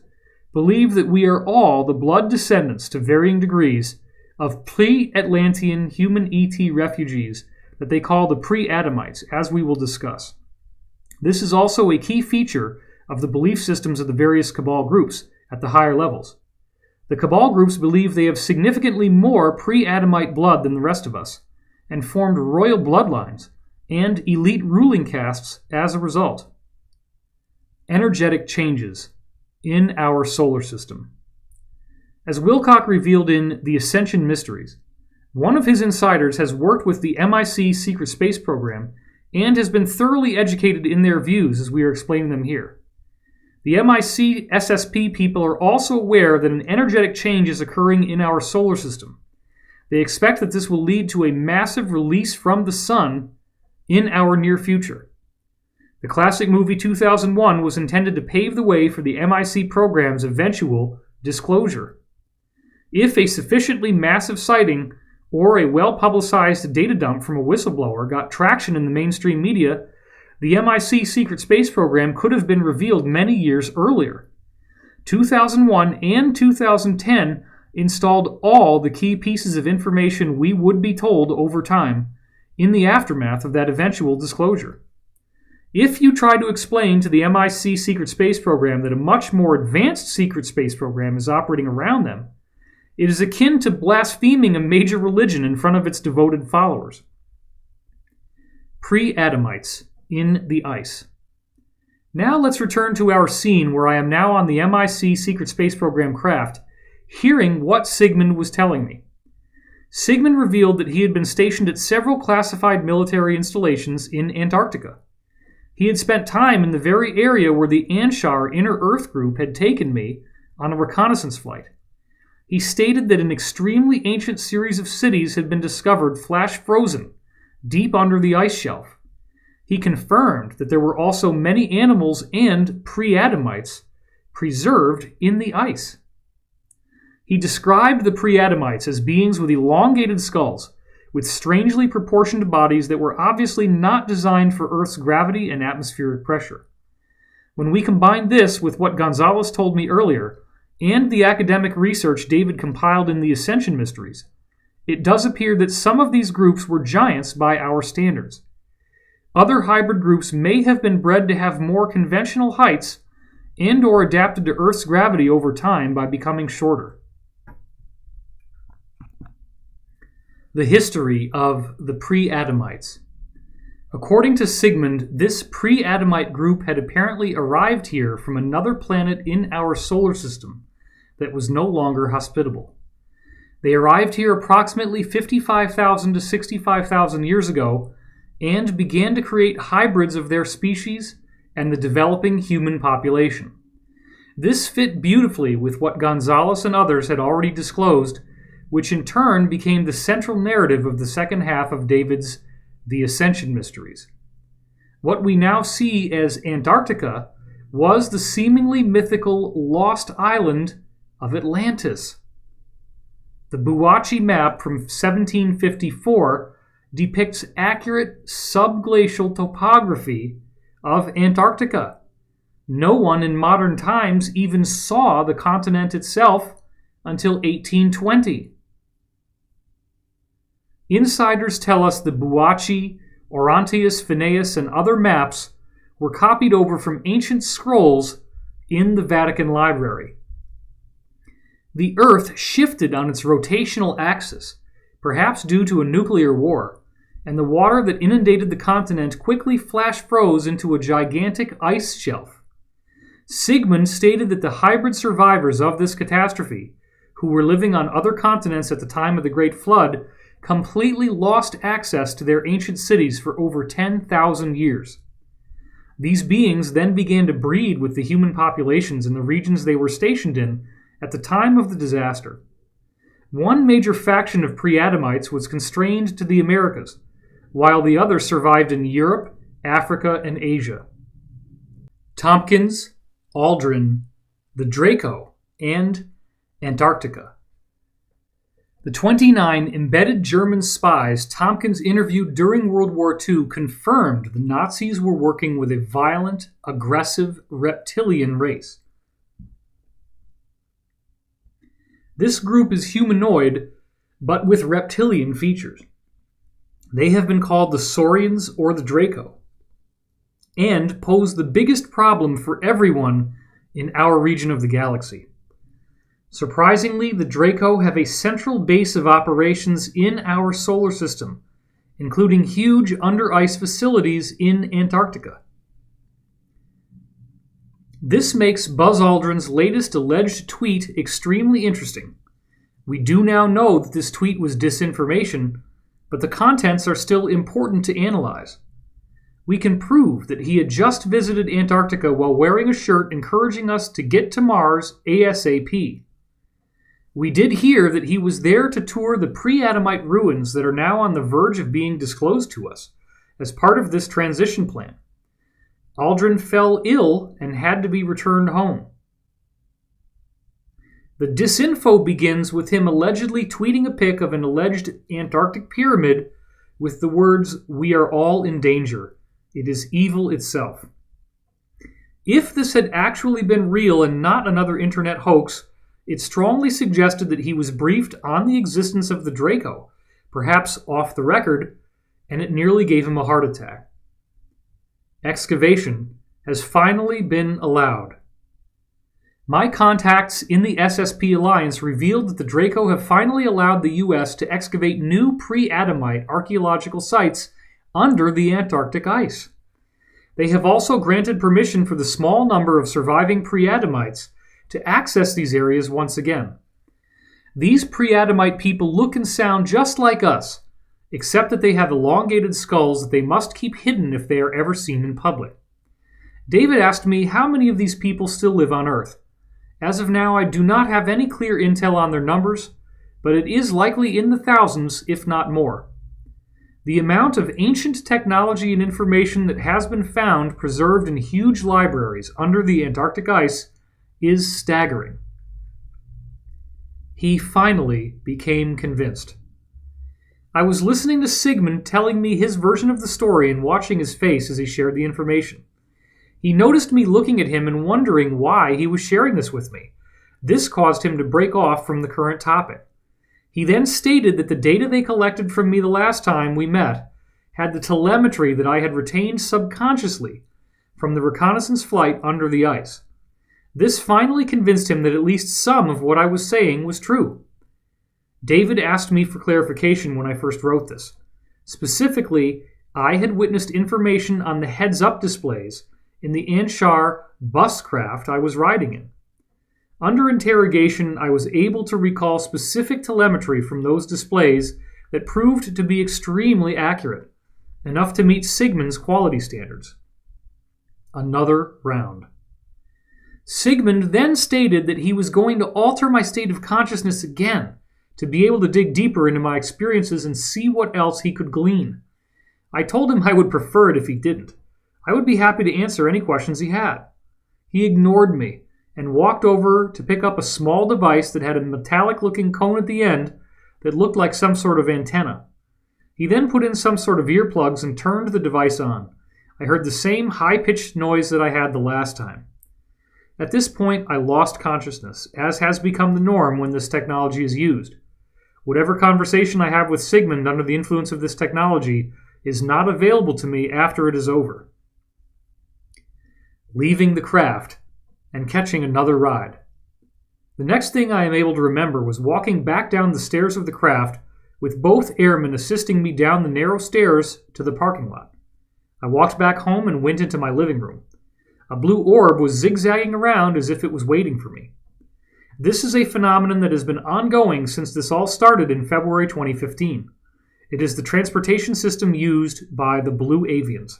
believe that we are all the blood descendants to varying degrees of pre-Atlantean human ET refugees that they call the pre-Adamites, as we will discuss. This is also a key feature of the belief systems of the various Cabal groups at the higher levels. The Cabal groups believe they have significantly more pre-Adamite blood than the rest of us, and formed royal bloodlines and elite ruling castes as a result. Energetic changes in our solar system. As Wilcock revealed in The Ascension Mysteries, one of his insiders has worked with the MIC secret space program and has been thoroughly educated in their views as we are explaining them here. The MIC SSP people are also aware that an energetic change is occurring in our solar system. They expect that this will lead to a massive release from the sun in our near future. The classic movie 2001 was intended to pave the way for the MIC program's eventual disclosure. If a sufficiently massive sighting or a well-publicized data dump from a whistleblower got traction in the mainstream media, the MIC secret space program could have been revealed many years earlier. 2001 and 2010 installed all the key pieces of information we would be told over time in the aftermath of that eventual disclosure. If you try to explain to the MIC secret space program that a much more advanced secret space program is operating around them, it is akin to blaspheming a major religion in front of its devoted followers. Pre-Adamites in the ice. Now let's return to our scene where I am now on the MIC secret space program craft, hearing what Sigmund was telling me. Sigmund revealed that he had been stationed at several classified military installations in Antarctica. He had spent time in the very area where the Anshar Inner Earth group had taken me on a reconnaissance flight. He stated that an extremely ancient series of cities had been discovered flash-frozen, deep under the ice shelf. He confirmed that there were also many animals and pre-Adamites preserved in the ice. He described the pre-Adamites as beings with elongated skulls, with strangely proportioned bodies that were obviously not designed for Earth's gravity and atmospheric pressure. When we combine this with what Gonzalez told me earlier, and the academic research David compiled in the Ascension Mysteries, it does appear that some of these groups were giants by our standards. Other hybrid groups may have been bred to have more conventional heights and or adapted to Earth's gravity over time by becoming shorter. The history of the pre-Adamites. According to Sigmund, this pre-Adamite group had apparently arrived here from another planet in our solar system that was no longer hospitable. They arrived here approximately 55,000 to 65,000 years ago and began to create hybrids of their species and the developing human population. This fit beautifully with what Gonzalez and others had already disclosed, which in turn became the central narrative of the second half of David's The Ascension Mysteries. What we now see as Antarctica was the seemingly mythical lost island of Atlantis. The Buwachi map from 1754 depicts accurate subglacial topography of Antarctica. No one in modern times even saw the continent itself until 1820. Insiders tell us the Buwachi, Orontius, Phineas, and other maps were copied over from ancient scrolls in the Vatican Library. The Earth shifted on its rotational axis, perhaps due to a nuclear war, and the water that inundated the continent quickly flash-froze into a gigantic ice shelf. Sigmund stated that the hybrid survivors of this catastrophe, who were living on other continents at the time of the Great Flood, completely lost access to their ancient cities for over 10,000 years. These beings then began to breed with the human populations in the regions they were stationed in at the time of the disaster. One major faction of pre-Adamites was constrained to the Americas, while the other survived in Europe, Africa, and Asia. Tompkins, Aldrin, the Draco, and Antarctica. The 29 embedded German spies Tompkins interviewed during World War II confirmed the Nazis were working with a violent, aggressive reptilian race. This group is humanoid, but with reptilian features. They have been called the Saurians or the Draco, and pose the biggest problem for everyone in our region of the galaxy. Surprisingly, the Draco have a central base of operations in our solar system, including huge under-ice facilities in Antarctica. This makes Buzz Aldrin's latest alleged tweet extremely interesting. We do now know that this tweet was disinformation, but the contents are still important to analyze. We can prove that he had just visited Antarctica while wearing a shirt encouraging us to get to Mars ASAP. We did hear that he was there to tour the pre-Adamite ruins that are now on the verge of being disclosed to us as part of this transition plan. Aldrin fell ill and had to be returned home. The disinfo begins with him allegedly tweeting a pic of an alleged Antarctic pyramid with the words, "We are all in danger. It is evil itself." If this had actually been real and not another internet hoax, it strongly suggested that he was briefed on the existence of the Draco, perhaps off the record, and it nearly gave him a heart attack. Excavation has finally been allowed. My contacts in the SSP Alliance revealed that the Draco have finally allowed the U.S. to excavate new pre-Adamite archaeological sites under the Antarctic ice. They have also granted permission for the small number of surviving pre-Adamites to access these areas once again. These pre-Adamite people look and sound just like us, except that they have elongated skulls that they must keep hidden if they are ever seen in public. David asked me how many of these people still live on Earth. As of now, I do not have any clear intel on their numbers, but it is likely in the thousands, if not more. The amount of ancient technology and information that has been found preserved in huge libraries under the Antarctic ice is staggering. He finally became convinced. I was listening to Sigmund telling me his version of the story and watching his face as he shared the information. He noticed me looking at him and wondering why he was sharing this with me. This caused him to break off from the current topic. He then stated that the data they collected from me the last time we met had the telemetry that I had retained subconsciously from the reconnaissance flight under the ice. This finally convinced him that at least some of what I was saying was true. David asked me for clarification when I first wrote this. Specifically, I had witnessed information on the heads-up displays in the Anshar bus craft I was riding in. Under interrogation, I was able to recall specific telemetry from those displays that proved to be extremely accurate, enough to meet Sigmund's quality standards. Another round. Sigmund then stated that he was going to alter my state of consciousness again to be able to dig deeper into my experiences and see what else he could glean. I told him I would prefer it if he didn't. I would be happy to answer any questions he had. He ignored me and walked over to pick up a small device that had a metallic-looking cone at the end that looked like some sort of antenna. He then put in some sort of earplugs and turned the device on. I heard the same high-pitched noise that I had the last time. At this point, I lost consciousness, as has become the norm when this technology is used. Whatever conversation I have with Sigmund under the influence of this technology is not available to me after it is over. Leaving the craft and catching another ride. The next thing I am able to remember was walking back down the stairs of the craft with both airmen assisting me down the narrow stairs to the parking lot. I walked back home and went into my living room. A blue orb was zigzagging around as if it was waiting for me. This is a phenomenon that has been ongoing since this all started in February 2015. It is the transportation system used by the blue avians.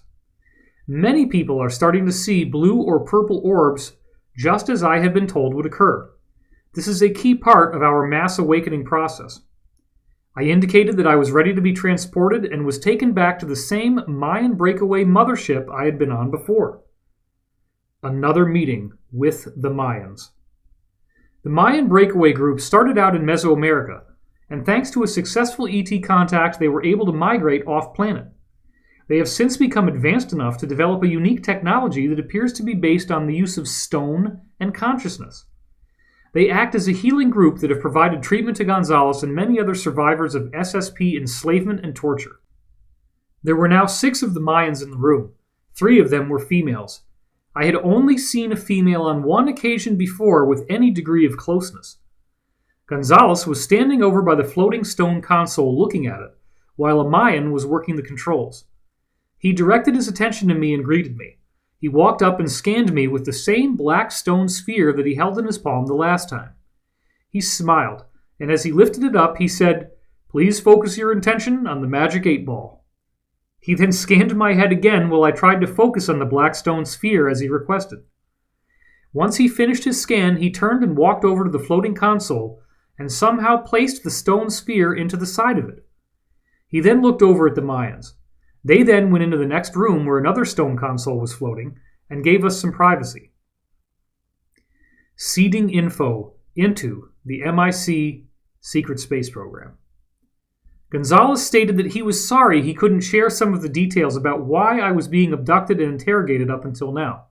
Many people are starting to see blue or purple orbs just as I have been told would occur. This is a key part of our mass awakening process. I indicated that I was ready to be transported and was taken back to the same Mayan breakaway mothership I had been on before. Another meeting with the Mayans. The Mayan breakaway group started out in Mesoamerica, and thanks to a successful ET contact, they were able to migrate off-planet. They have since become advanced enough to develop a unique technology that appears to be based on the use of stone and consciousness. They act as a healing group that have provided treatment to Gonzalez and many other survivors of SSP enslavement and torture. There were now 6 of the Mayans in the room. 3 of them were females. I had only seen a female on one occasion before with any degree of closeness. Gonzalez was standing over by the floating stone console looking at it, while a Mayan was working the controls. He directed his attention to me and greeted me. He walked up and scanned me with the same black stone sphere that he held in his palm the last time. He smiled, and as he lifted it up, he said, "Please focus your attention on the magic 8-ball." He then scanned my head again while I tried to focus on the black stone sphere as he requested. Once he finished his scan, he turned and walked over to the floating console and somehow placed the stone sphere into the side of it. He then looked over at the Mayans. They then went into the next room where another stone console was floating and gave us some privacy. Seeding info into the MIC secret space program. Gonzalez stated that he was sorry he couldn't share some of the details about why I was being abducted and interrogated up until now.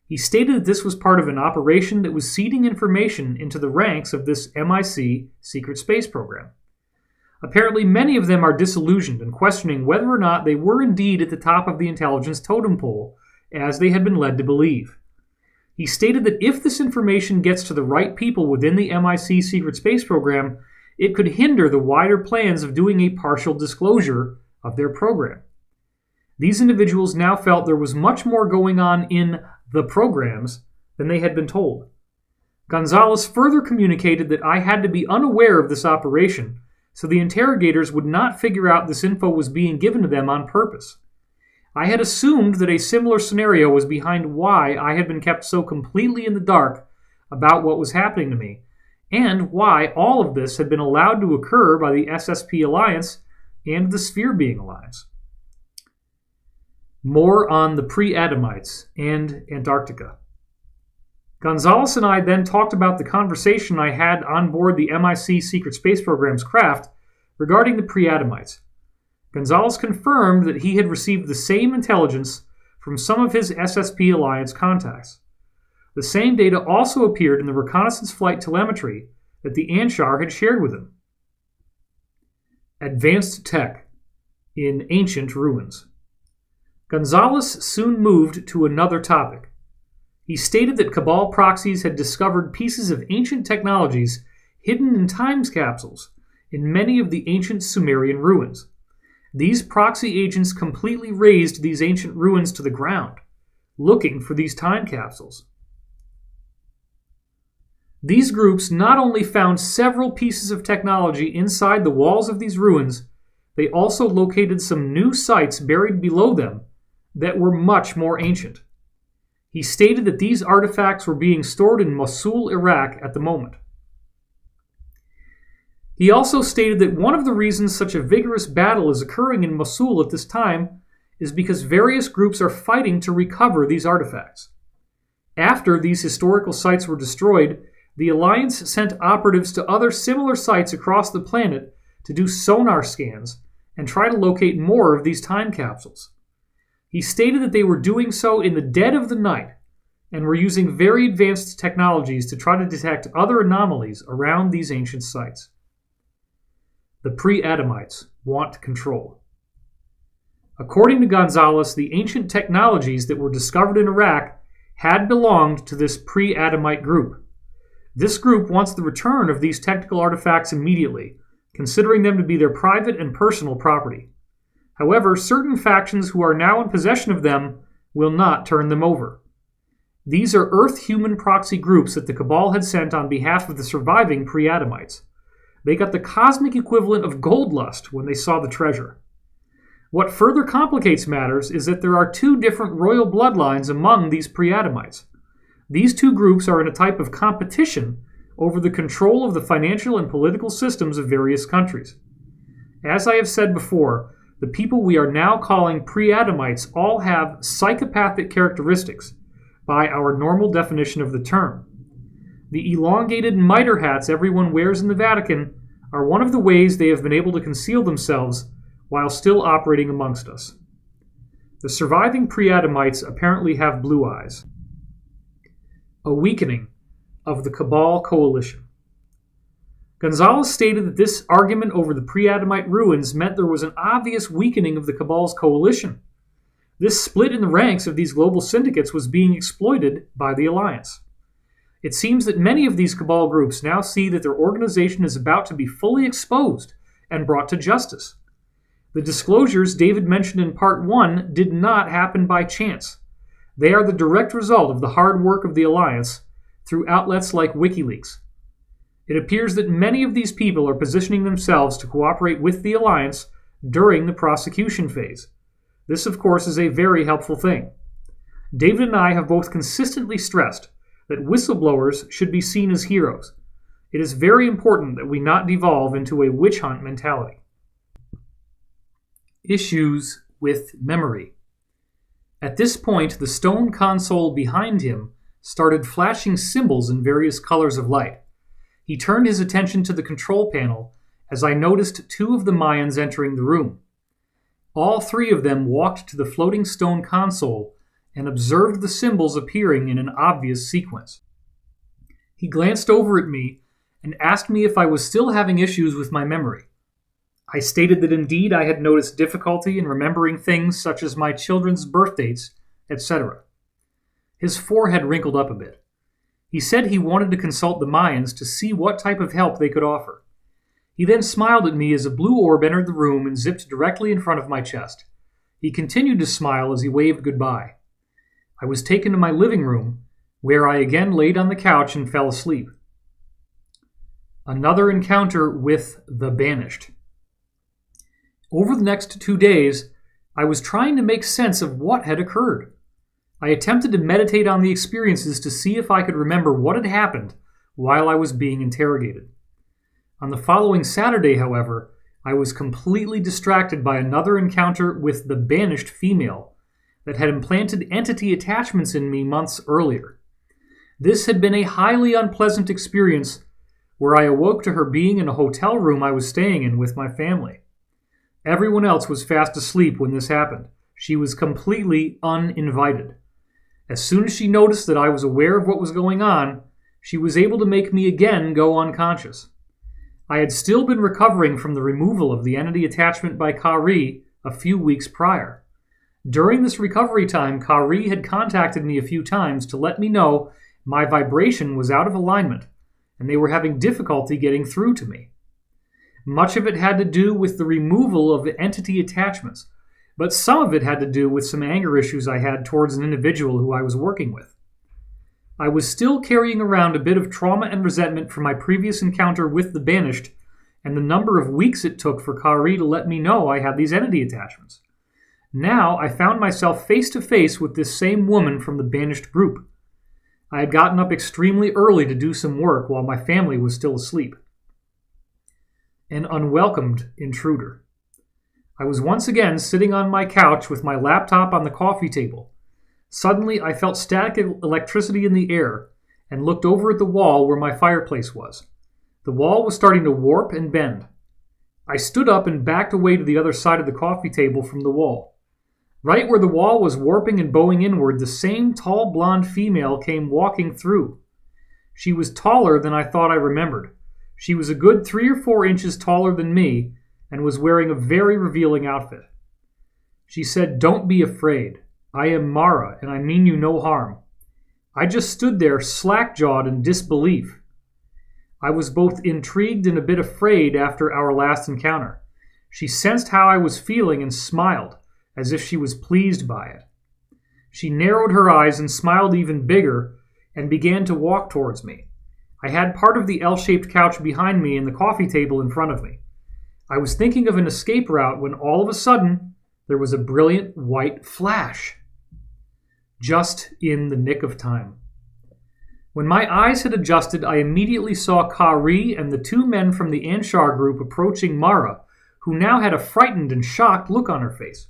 He stated that this was part of an operation that was seeding information into the ranks of this MIC secret space program. Apparently, many of them are disillusioned and questioning whether or not they were indeed at the top of the intelligence totem pole, as they had been led to believe. He stated that if this information gets to the right people within the MIC secret space program, it could hinder the wider plans of doing a partial disclosure of their program. These individuals now felt there was much more going on in the programs than they had been told. Gonzalez further communicated that I had to be unaware of this operation, so the interrogators would not figure out this info was being given to them on purpose. I had assumed that a similar scenario was behind why I had been kept so completely in the dark about what was happening to me, and why all of this had been allowed to occur by the SSP Alliance and the Sphere Being Alliance. More on the pre-Adamites and Antarctica. Gonzalez and I then talked about the conversation I had on board the MIC Secret Space Program's craft regarding the pre-Adamites. Gonzalez confirmed that he had received the same intelligence from some of his SSP Alliance contacts. The same data also appeared in the reconnaissance flight telemetry that the Anshar had shared with him. Advanced tech in ancient ruins. Gonzalez soon moved to another topic. He stated that Cabal proxies had discovered pieces of ancient technologies hidden in time capsules in many of the ancient Sumerian ruins. These proxy agents completely razed these ancient ruins to the ground, looking for these time capsules. These groups not only found several pieces of technology inside the walls of these ruins, they also located some new sites buried below them that were much more ancient. He stated that these artifacts were being stored in Mosul, Iraq at the moment. He also stated that one of the reasons such a vigorous battle is occurring in Mosul at this time is because various groups are fighting to recover these artifacts. After these historical sites were destroyed, the Alliance sent operatives to other similar sites across the planet to do sonar scans and try to locate more of these time capsules. He stated that they were doing so in the dead of the night and were using very advanced technologies to try to detect other anomalies around these ancient sites. The pre-Adamites want control. According to Gonzalez, the ancient technologies that were discovered in Iraq had belonged to this pre-Adamite group. This group wants the return of these technical artifacts immediately, considering them to be their private and personal property. However, certain factions who are now in possession of them will not turn them over. These are Earth-human proxy groups that the Cabal had sent on behalf of the surviving pre-Adamites. They got the cosmic equivalent of gold lust when they saw the treasure. What further complicates matters is that there are two different royal bloodlines among these pre-Adamites. These two groups are in a type of competition over the control of the financial and political systems of various countries. As I have said before, the people we are now calling pre-Adamites all have psychopathic characteristics by our normal definition of the term. The elongated mitre hats everyone wears in the Vatican are one of the ways they have been able to conceal themselves while still operating amongst us. The surviving pre-Adamites apparently have blue eyes. A weakening of the Cabal coalition. Gonzalez stated that this argument over the pre-Adamite ruins meant there was an obvious weakening of the Cabal's coalition. This split in the ranks of these global syndicates was being exploited by the Alliance. It seems that many of these Cabal groups now see that their organization is about to be fully exposed and brought to justice. The disclosures David mentioned in Part 1 did not happen by chance. They are the direct result of the hard work of the Alliance through outlets like WikiLeaks. It appears that many of these people are positioning themselves to cooperate with the Alliance during the prosecution phase. This, of course, is a very helpful thing. David and I have both consistently stressed that whistleblowers should be seen as heroes. It is very important that we not devolve into a witch hunt mentality. Issues with memory. At this point, the stone console behind him started flashing symbols in various colors of light. He turned his attention to the control panel as I noticed two of the Mayans entering the room. All three of them walked to the floating stone console and observed the symbols appearing in an obvious sequence. He glanced over at me and asked me if I was still having issues with my memory. I stated that indeed I had noticed difficulty in remembering things such as my children's birth dates, etc. His forehead wrinkled up a bit. He said he wanted to consult the Mayans to see what type of help they could offer. He then smiled at me as a blue orb entered the room and zipped directly in front of my chest. He continued to smile as he waved goodbye. I was taken to my living room, where I again laid on the couch and fell asleep. Another encounter with the Banished. Over the next 2 days, I was trying to make sense of what had occurred. I attempted to meditate on the experiences to see if I could remember what had happened while I was being interrogated. On the following Saturday, however, I was completely distracted by another encounter with the Banished female that had implanted entity attachments in me months earlier. This had been a highly unpleasant experience where I awoke to her being in a hotel room I was staying in with my family. Everyone else was fast asleep when this happened. She was completely uninvited. As soon as she noticed that I was aware of what was going on, she was able to make me again go unconscious. I had still been recovering from the removal of the entity attachment by Kari a few weeks prior. During this recovery time, Kari had contacted me a few times to let me know my vibration was out of alignment, and they were having difficulty getting through to me. Much of it had to do with the removal of the entity attachments, but some of it had to do with some anger issues I had towards an individual who I was working with. I was still carrying around a bit of trauma and resentment from my previous encounter with the Banished and the number of weeks it took for Kari to let me know I had these entity attachments. Now I found myself face to face with this same woman from the Banished group. I had gotten up extremely early to do some work while my family was still asleep. An unwelcomed intruder. I was once again sitting on my couch with my laptop on the coffee table. Suddenly, I felt static electricity in the air and looked over at the wall where my fireplace was. The wall was starting to warp and bend. I stood up and backed away to the other side of the coffee table from the wall. Right where the wall was warping and bowing inward, the same tall blonde female came walking through. She was taller than I thought I remembered. She was a good 3 or 4 inches taller than me and was wearing a very revealing outfit. She said, "Don't be afraid. I am Mara, and I mean you no harm." I just stood there, slack-jawed in disbelief. I was both intrigued and a bit afraid after our last encounter. She sensed how I was feeling and smiled, as if she was pleased by it. She narrowed her eyes and smiled even bigger and began to walk towards me. I had part of the L-shaped couch behind me and the coffee table in front of me. I was thinking of an escape route when all of a sudden there was a brilliant white flash. Just in the nick of time. When my eyes had adjusted, I immediately saw Kari and the 2 men from the Anshar group approaching Mara, who now had a frightened and shocked look on her face.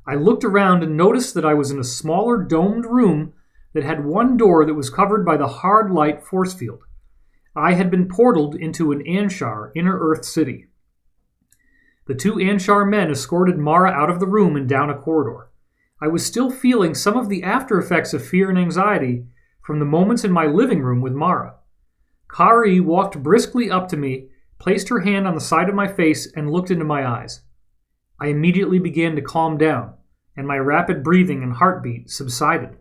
I looked around and noticed that I was in a smaller domed room that had one door that was covered by the hard light force field. I had been portaled into an Anshar, Inner Earth city. The 2 Anshar men escorted Mara out of the room and down a corridor. I was still feeling some of the after effects of fear and anxiety from the moments in my living room with Mara. Kari walked briskly up to me, placed her hand on the side of my face, and looked into my eyes. I immediately began to calm down, and my rapid breathing and heartbeat subsided.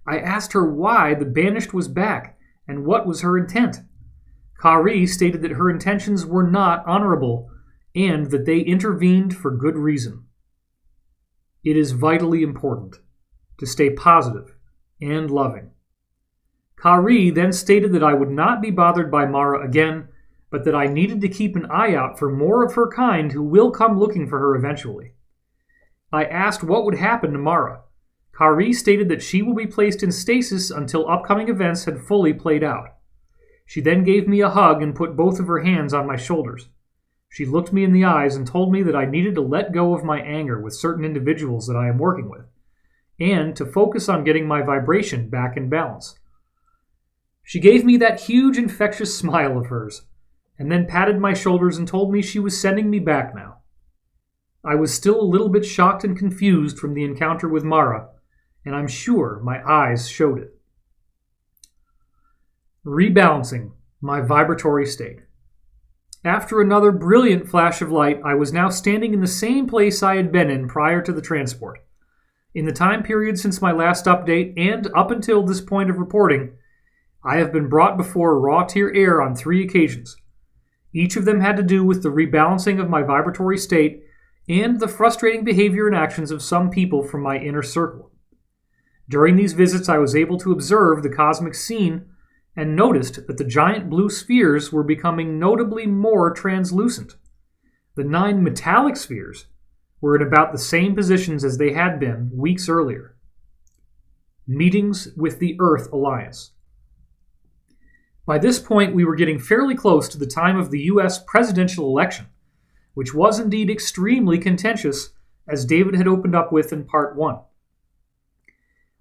I asked her why the Banished was back, and what was her intent. Kari stated that her intentions were not honorable, and that they intervened for good reason. It is vitally important to stay positive and loving. Kari then stated that I would not be bothered by Mara again, but that I needed to keep an eye out for more of her kind who will come looking for her eventually. I asked what would happen to Mara. Kari stated that she will be placed in stasis until upcoming events had fully played out. She then gave me a hug and put both of her hands on my shoulders. She looked me in the eyes and told me that I needed to let go of my anger with certain individuals that I am working with, and to focus on getting my vibration back in balance. She gave me that huge infectious smile of hers, and then patted my shoulders and told me she was sending me back now. I was still a little bit shocked and confused from the encounter with Mara, and I'm sure my eyes showed it. Rebalancing my vibratory state. After another brilliant flash of light, I was now standing in the same place I had been in prior to the transport. In the time period since my last update, and up until this point of reporting, I have been brought before raw tier air on 3 occasions. Each of them had to do with the rebalancing of my vibratory state and the frustrating behavior and actions of some people from my inner circle. During these visits, I was able to observe the cosmic scene and noticed that the giant blue spheres were becoming notably more translucent. The 9 metallic spheres were in about the same positions as they had been weeks earlier. Meetings with the Earth Alliance. By this point, we were getting fairly close to the time of the U.S. presidential election, which was indeed extremely contentious, as David had opened up with in Part 1.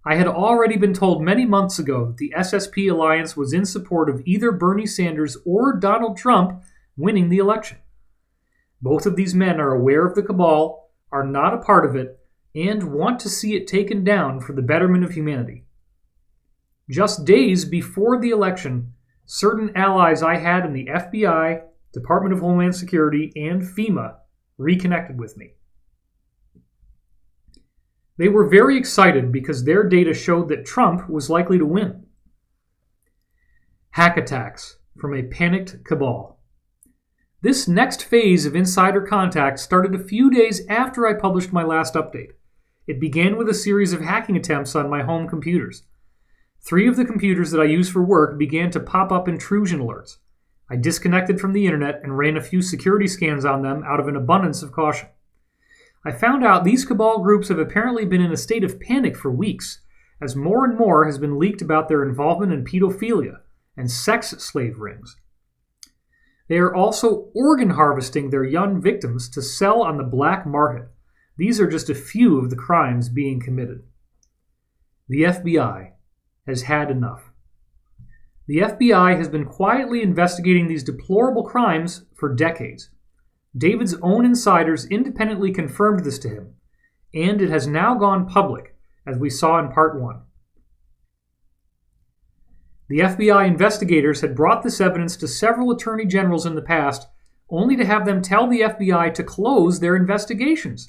I had already been told many months ago that the SSP Alliance was in support of either Bernie Sanders or Donald Trump winning the election. Both of these men are aware of the cabal, are not a part of it, and want to see it taken down for the betterment of humanity. Just days before the election, certain allies I had in the FBI, Department of Homeland Security, and FEMA reconnected with me. They were very excited because their data showed that Trump was likely to win. Hack attacks from a panicked cabal. This next phase of insider contact started a few days after I published my last update. It began with a series of hacking attempts on my home computers. 3 of the computers that I use for work began to pop up intrusion alerts. I disconnected from the internet and ran a few security scans on them out of an abundance of caution. I found out these cabal groups have apparently been in a state of panic for weeks, as more and more has been leaked about their involvement in pedophilia and sex slave rings. They are also organ harvesting their young victims to sell on the black market. These are just a few of the crimes being committed. The FBI has had enough. The FBI has been quietly investigating these deplorable crimes for decades. David's own insiders independently confirmed this to him, and it has now gone public, as we saw in Part 1. The FBI investigators had brought this evidence to several attorney generals in the past, only to have them tell the FBI to close their investigations.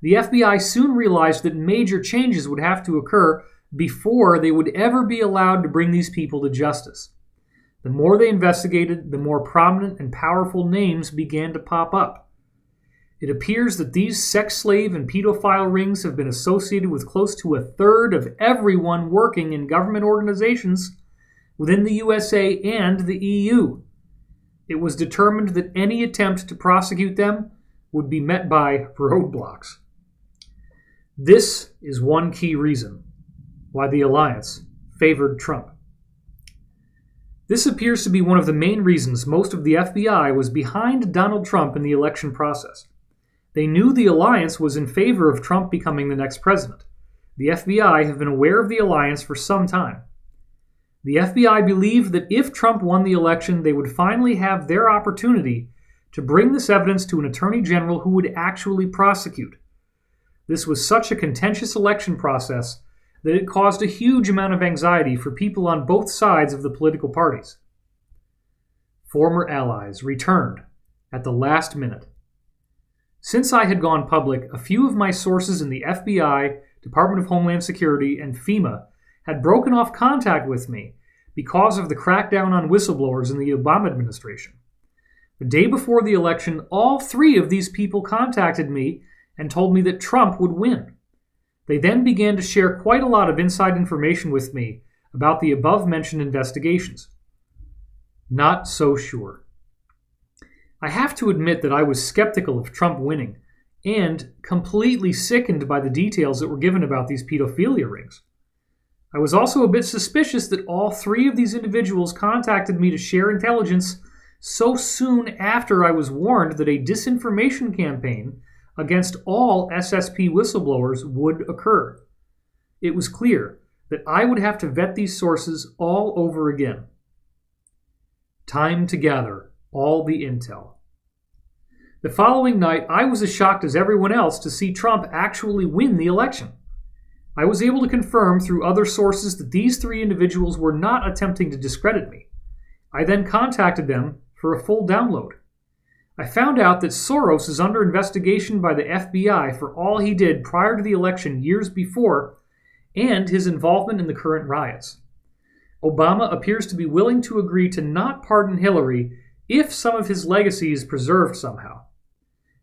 The FBI soon realized that major changes would have to occur before they would ever be allowed to bring these people to justice. The more they investigated, the more prominent and powerful names began to pop up. It appears that these sex slave and pedophile rings have been associated with close to a third of everyone working in government organizations within the USA and the EU. It was determined that any attempt to prosecute them would be met by roadblocks. This is one key reason why the alliance favored Trump. This appears to be one of the main reasons most of the FBI was behind Donald Trump in the election process. They knew the alliance was in favor of Trump becoming the next president. The FBI have been aware of the alliance for some time. The FBI believed that if Trump won the election, they would finally have their opportunity to bring this evidence to an attorney general who would actually prosecute. This was such a contentious election process that it caused a huge amount of anxiety for people on both sides of the political parties. Former allies returned at the last minute. Since I had gone public, a few of my sources in the FBI, Department of Homeland Security, and FEMA had broken off contact with me because of the crackdown on whistleblowers in the Obama administration. The day before the election, all 3 of these people contacted me and told me that Trump would win. They then began to share quite a lot of inside information with me about the above-mentioned investigations. Not so sure. I have to admit that I was skeptical of Trump winning and completely sickened by the details that were given about these pedophilia rings. I was also a bit suspicious that all 3 of these individuals contacted me to share intelligence so soon after I was warned that a disinformation campaign against all SSP whistleblowers would occur. It was clear that I would have to vet these sources all over again. Time to gather all the intel. The following night, I was as shocked as everyone else to see Trump actually win the election. I was able to confirm through other sources that these 3 individuals were not attempting to discredit me. I then contacted them for a full download. I found out that Soros is under investigation by the FBI for all he did prior to the election years before and his involvement in the current riots. Obama appears to be willing to agree to not pardon Hillary if some of his legacy is preserved somehow.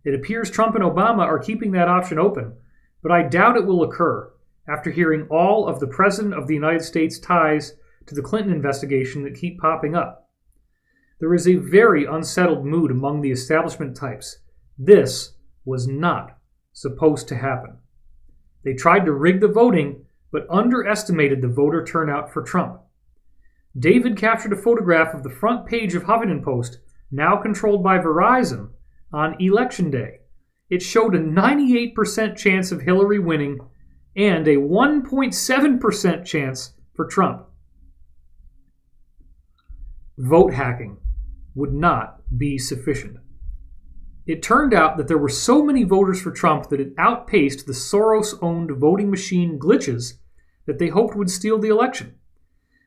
It appears Trump and Obama are keeping that option open, but I doubt it will occur after hearing all of the President of the United States ties to the Clinton investigation that keep popping up. There is a very unsettled mood among the establishment types. This was not supposed to happen. They tried to rig the voting, but underestimated the voter turnout for Trump. David captured a photograph of the front page of Huffington Post, now controlled by Verizon, on Election Day. It showed a 98% chance of Hillary winning and a 1.7% chance for Trump. Vote hacking would not be sufficient. It turned out that there were so many voters for Trump that it outpaced the Soros-owned voting machine glitches that they hoped would steal the election.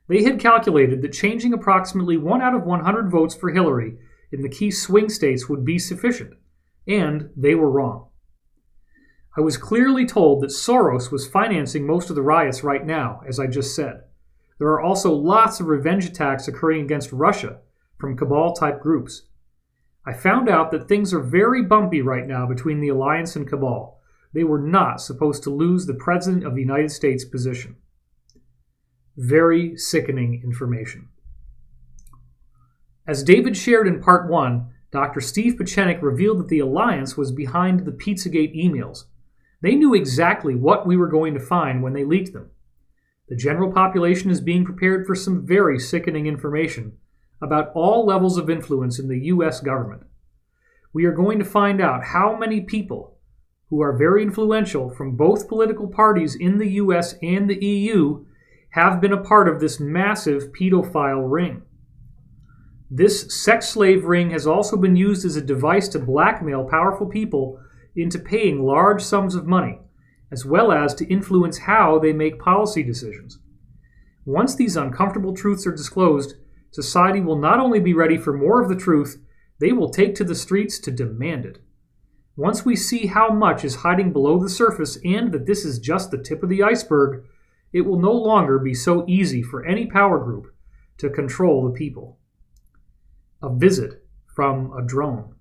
They had calculated that changing approximately 1 out of 100 votes for Hillary in the key swing states would be sufficient, and they were wrong. I was clearly told that Soros was financing most of the riots right now, as I just said. There are also lots of revenge attacks occurring against Russia from cabal-type groups. I found out that things are very bumpy right now between the alliance and cabal. They were not supposed to lose the President of the United States position. Very sickening information. As David shared in Part 1, Dr. Steve Pieczenik revealed that the alliance was behind the Pizzagate emails. They knew exactly what we were going to find when they leaked them. The general population is being prepared for some very sickening information about all levels of influence in the U.S. government. We are going to find out how many people who are very influential from both political parties in the U.S. and the EU have been a part of this massive pedophile ring. This sex slave ring has also been used as a device to blackmail powerful people into paying large sums of money, as well as to influence how they make policy decisions. Once these uncomfortable truths are disclosed, society will not only be ready for more of the truth, they will take to the streets to demand it. Once we see how much is hiding below the surface and that this is just the tip of the iceberg, it will no longer be so easy for any power group to control the people. A visit from a drone.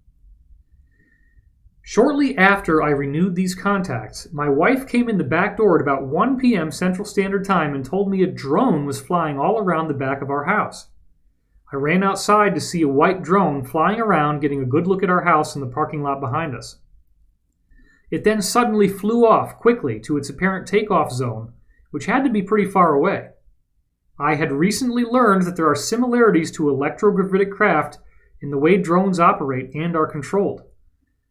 Shortly after I renewed these contacts, my wife came in the back door at about 1 p.m. Central Standard Time and told me a drone was flying all around the back of our house. I ran outside to see a white drone flying around, getting a good look at our house and the parking lot behind us. It then suddenly flew off quickly to its apparent takeoff zone, which had to be pretty far away. I had recently learned that there are similarities to electrogravitic craft in the way drones operate and are controlled.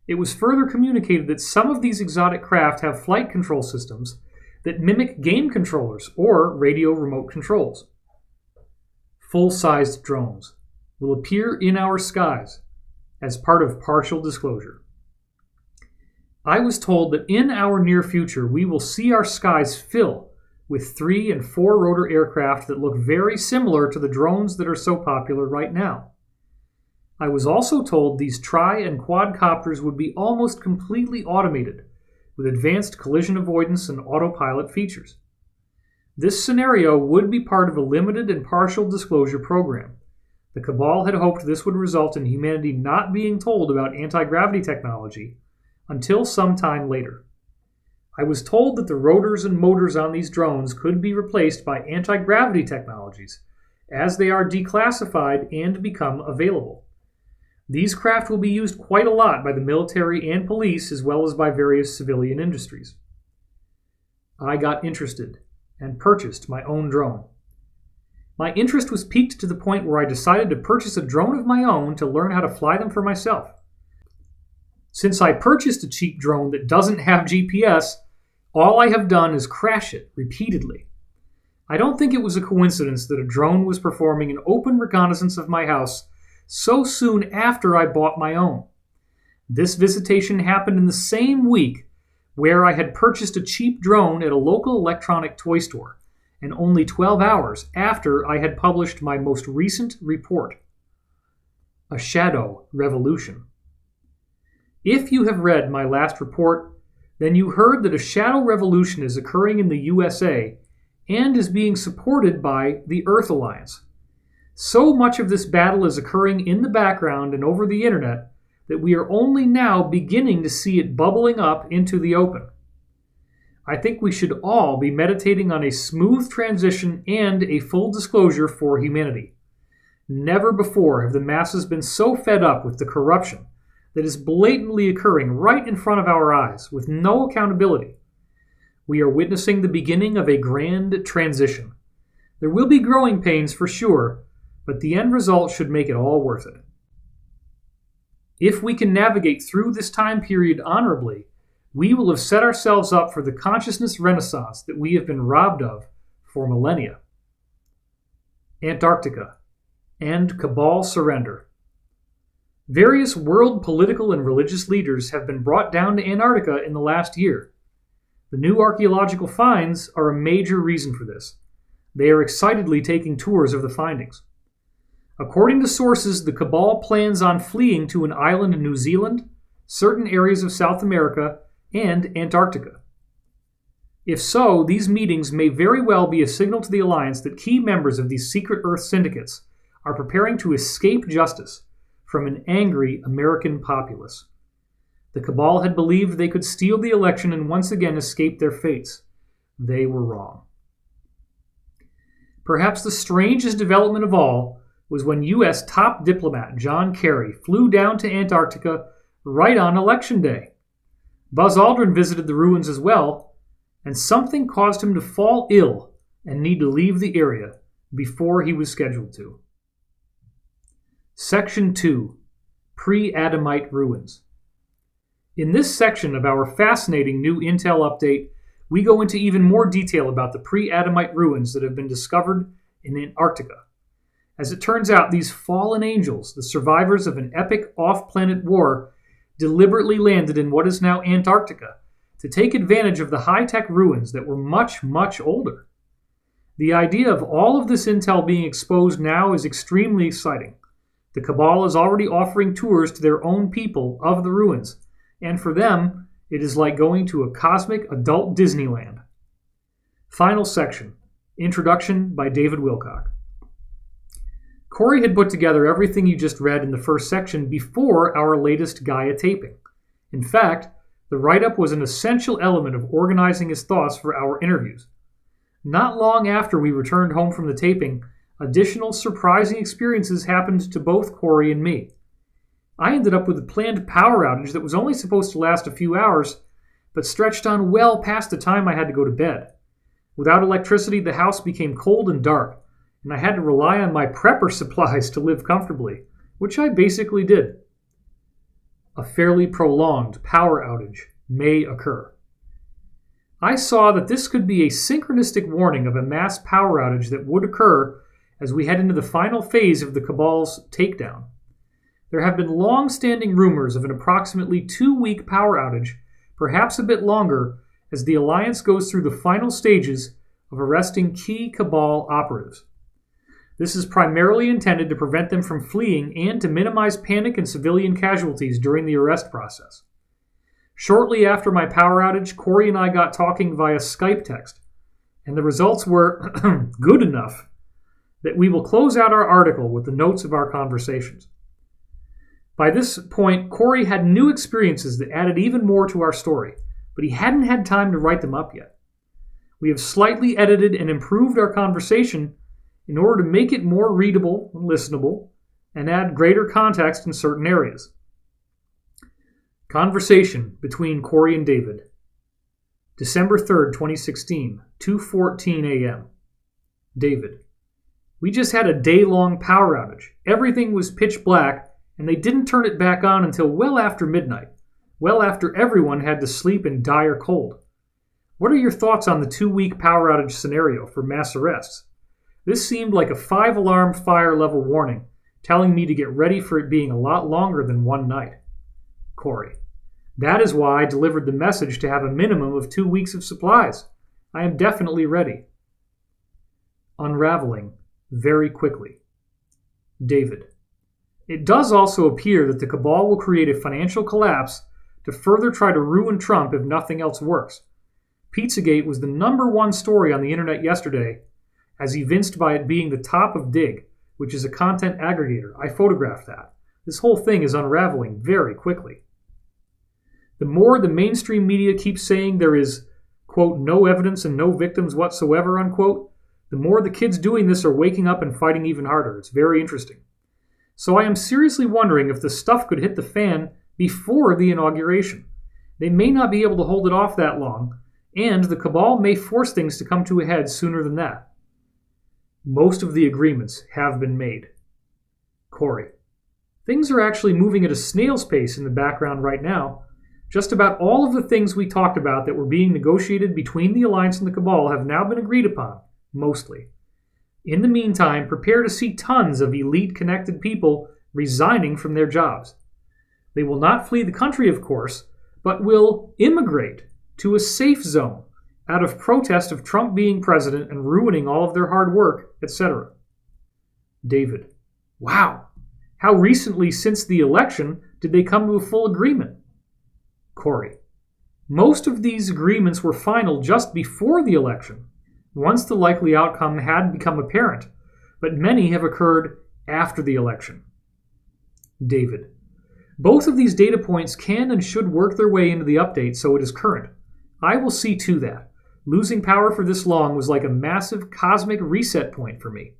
It was further communicated that some of these exotic craft have flight control systems that mimic game controllers or radio remote controls. Full-sized drones will appear in our skies as part of partial disclosure. I was told that in our near future we will see our skies fill with 3- and 4-rotor aircraft that look very similar to the drones that are so popular right now. I was also told these tri- and quadcopters would be almost completely automated, with advanced collision avoidance and autopilot features. This scenario would be part of a limited and partial disclosure program. The cabal had hoped this would result in humanity not being told about anti-gravity technology until some time later. I was told that the rotors and motors on these drones could be replaced by anti-gravity technologies as they are declassified and become available. These craft will be used quite a lot by the military and police, as well as by various civilian industries. I got interested and purchased my own drone. My interest was piqued to the point where I decided to purchase a drone of my own to learn how to fly them for myself. Since I purchased a cheap drone that doesn't have GPS, all I have done is crash it repeatedly. I don't think it was a coincidence that a drone was performing an open reconnaissance of my house so soon after I bought my own. This visitation happened in the same week where I had purchased a cheap drone at a local electronic toy store, and only 12 hours after I had published my most recent report, A Shadow Revolution. If you have read my last report, then you heard that a shadow revolution is occurring in the USA and is being supported by the Earth Alliance. So much of this battle is occurring in the background and over the internet that we are only now beginning to see it bubbling up into the open. I think we should all be meditating on a smooth transition and a full disclosure for humanity. Never before have the masses been so fed up with the corruption that is blatantly occurring right in front of our eyes with no accountability. We are witnessing the beginning of a grand transition. There will be growing pains for sure, but the end result should make it all worth it. If we can navigate through this time period honorably, we will have set ourselves up for the consciousness renaissance that we have been robbed of for millennia. Antarctica and Cabal surrender. Various world political and religious leaders have been brought down to Antarctica in the last year. The new archaeological finds are a major reason for this. They are excitedly taking tours of the findings. According to sources, the Cabal plans on fleeing to an island in New Zealand, certain areas of South America, and Antarctica. If so, these meetings may very well be a signal to the Alliance that key members of these secret Earth syndicates are preparing to escape justice from an angry American populace. The Cabal had believed they could steal the election and once again escape their fates. They were wrong. Perhaps the strangest development of all was when U.S. top diplomat John Kerry flew down to Antarctica right on Election Day. Buzz Aldrin visited the ruins as well, and something caused him to fall ill and need to leave the area before he was scheduled to. Section 2. Pre-Adamite Ruins. In this section of our fascinating new intel update, we go into even more detail about the pre-Adamite ruins that have been discovered in Antarctica. As it turns out, these fallen angels, the survivors of an epic off-planet war, deliberately landed in what is now Antarctica to take advantage of the high-tech ruins that were much, much older. The idea of all of this intel being exposed now is extremely exciting. The Cabal is already offering tours to their own people of the ruins, and for them, it is like going to a cosmic adult Disneyland. Final section. Introduction by David Wilcock. Corey had put together everything you just read in the first section before our latest Gaia taping. In fact, the write-up was an essential element of organizing his thoughts for our interviews. Not long after we returned home from the taping, additional surprising experiences happened to both Corey and me. I ended up with a planned power outage that was only supposed to last a few hours, but stretched on well past the time I had to go to bed. Without electricity, the house became cold and dark, and I had to rely on my prepper supplies to live comfortably, which I basically did. A fairly prolonged power outage may occur. I saw that this could be a synchronistic warning of a mass power outage that would occur as we head into the final phase of the Cabal's takedown. There have been long-standing rumors of an approximately 2-week power outage, perhaps a bit longer, as the Alliance goes through the final stages of arresting key Cabal operatives. This is primarily intended to prevent them from fleeing and to minimize panic and civilian casualties during the arrest process. Shortly after my power outage, Corey and I got talking via Skype text, and the results were good enough that we will close out our article with the notes of our conversations. By this point, Corey had new experiences that added even more to our story, but he hadn't had time to write them up yet. We have slightly edited and improved our conversation in order to make it more readable and listenable and add greater context in certain areas. Conversation between Corey and David. December 3rd, 2016, 2:14 a.m. David: we just had a day-long power outage. Everything was pitch black, and they didn't turn it back on until well after midnight, well after everyone had to sleep in dire cold. What are your thoughts on the 2-week power outage scenario for mass arrests? This seemed like a 5-alarm fire level warning, telling me to get ready for it being a lot longer than one night. Corey: that is why I delivered the message to have a minimum of 2 weeks of supplies. I am definitely ready. Unraveling very quickly. David: it does also appear that the Cabal will create a financial collapse to further try to ruin Trump if nothing else works. Pizzagate was the #1 story on the internet yesterday, as evinced by it being the top of Dig, which is a content aggregator. I photographed that. This whole thing is unraveling very quickly. The more the mainstream media keeps saying there is, quote, no evidence and no victims whatsoever, unquote, the more the kids doing this are waking up and fighting even harder. It's very interesting. So I am seriously wondering if the stuff could hit the fan before the inauguration. They may not be able to hold it off that long, and the cabal may force things to come to a head sooner than that. Most of the agreements have been made. Corey. Things are actually moving at a snail's pace in the background right now. Just about all of the things we talked about that were being negotiated between the Alliance and the Cabal have now been agreed upon, mostly. In the meantime, prepare to see tons of elite-connected people resigning from their jobs. They will not flee the country, of course, but will immigrate to a safe zone out of protest of Trump being president and ruining all of their hard work, etc. David. Wow. How recently since the election did they come to a full agreement? Corey. Most of these agreements were final just before the election, once the likely outcome had become apparent, but many have occurred after the election. David. Both of these data points can and should work their way into the update so it is current. I will see to that. Losing power for this long was like a massive cosmic reset point for me.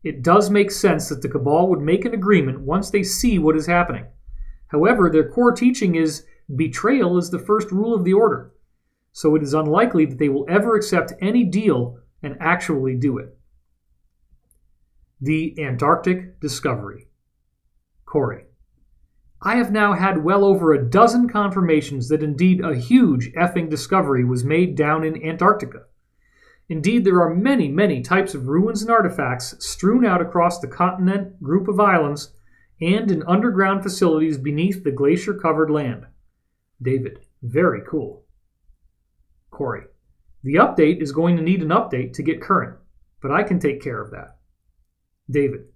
It does make sense that the Cabal would make an agreement once they see what is happening. However, their core teaching is betrayal is the first rule of the order, so it is unlikely that they will ever accept any deal and actually do it. The Antarctic discovery. Corey. I have now had well over a dozen confirmations that indeed a huge effing discovery was made down in Antarctica. Indeed, there are many, many types of ruins and artifacts strewn out across the continent group of islands and in underground facilities beneath the glacier-covered land. David. Very cool. Corey. The update is going to need an update to get current, but I can take care of that. David.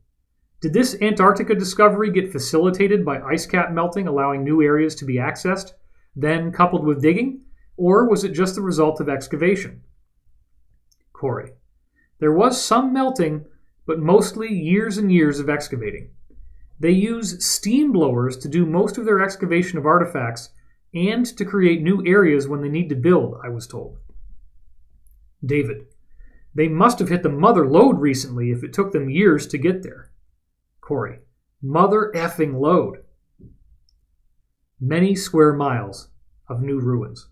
Did this Antarctica discovery get facilitated by ice cap melting, allowing new areas to be accessed, then coupled with digging, or was it just the result of excavation? Corey. There was some melting, but mostly years and years of excavating. They use steam blowers to do most of their excavation of artifacts and to create new areas when they need to build, I was told. David. They must have hit the mother lode recently if it took them years to get there. Corey. Mother effing lode. Many square miles of new ruins.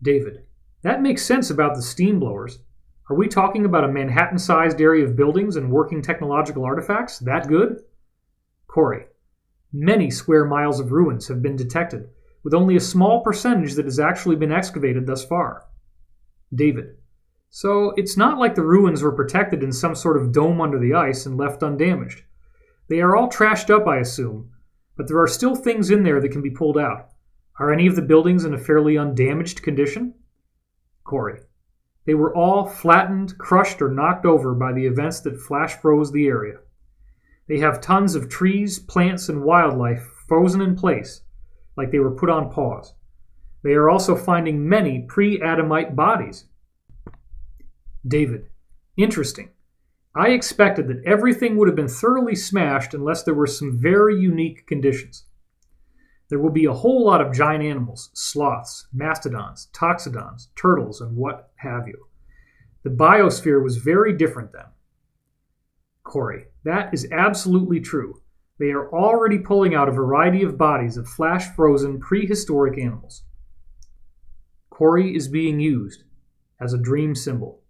David. That makes sense about the steam blowers. Are we talking about a Manhattan-sized area of buildings and working technological artifacts? That good? Corey. Many square miles of ruins have been detected, with only a small percentage that has actually been excavated thus far. David. So it's not like the ruins were protected in some sort of dome under the ice and left undamaged. They are all trashed up, I assume, but there are still things in there that can be pulled out. Are any of the buildings in a fairly undamaged condition? Corey. They were all flattened, crushed, or knocked over by the events that flash froze the area. They have tons of trees, plants, and wildlife frozen in place, like they were put on pause. They are also finding many pre-Adamite bodies. David. Interesting. I expected that everything would have been thoroughly smashed unless there were some very unique conditions. There will be a whole lot of giant animals, sloths, mastodons, toxodons, turtles, and what have you. The biosphere was very different then. Corey. That is absolutely true. They are already pulling out a variety of bodies of flash-frozen prehistoric animals. Corey is being used as a dream symbol.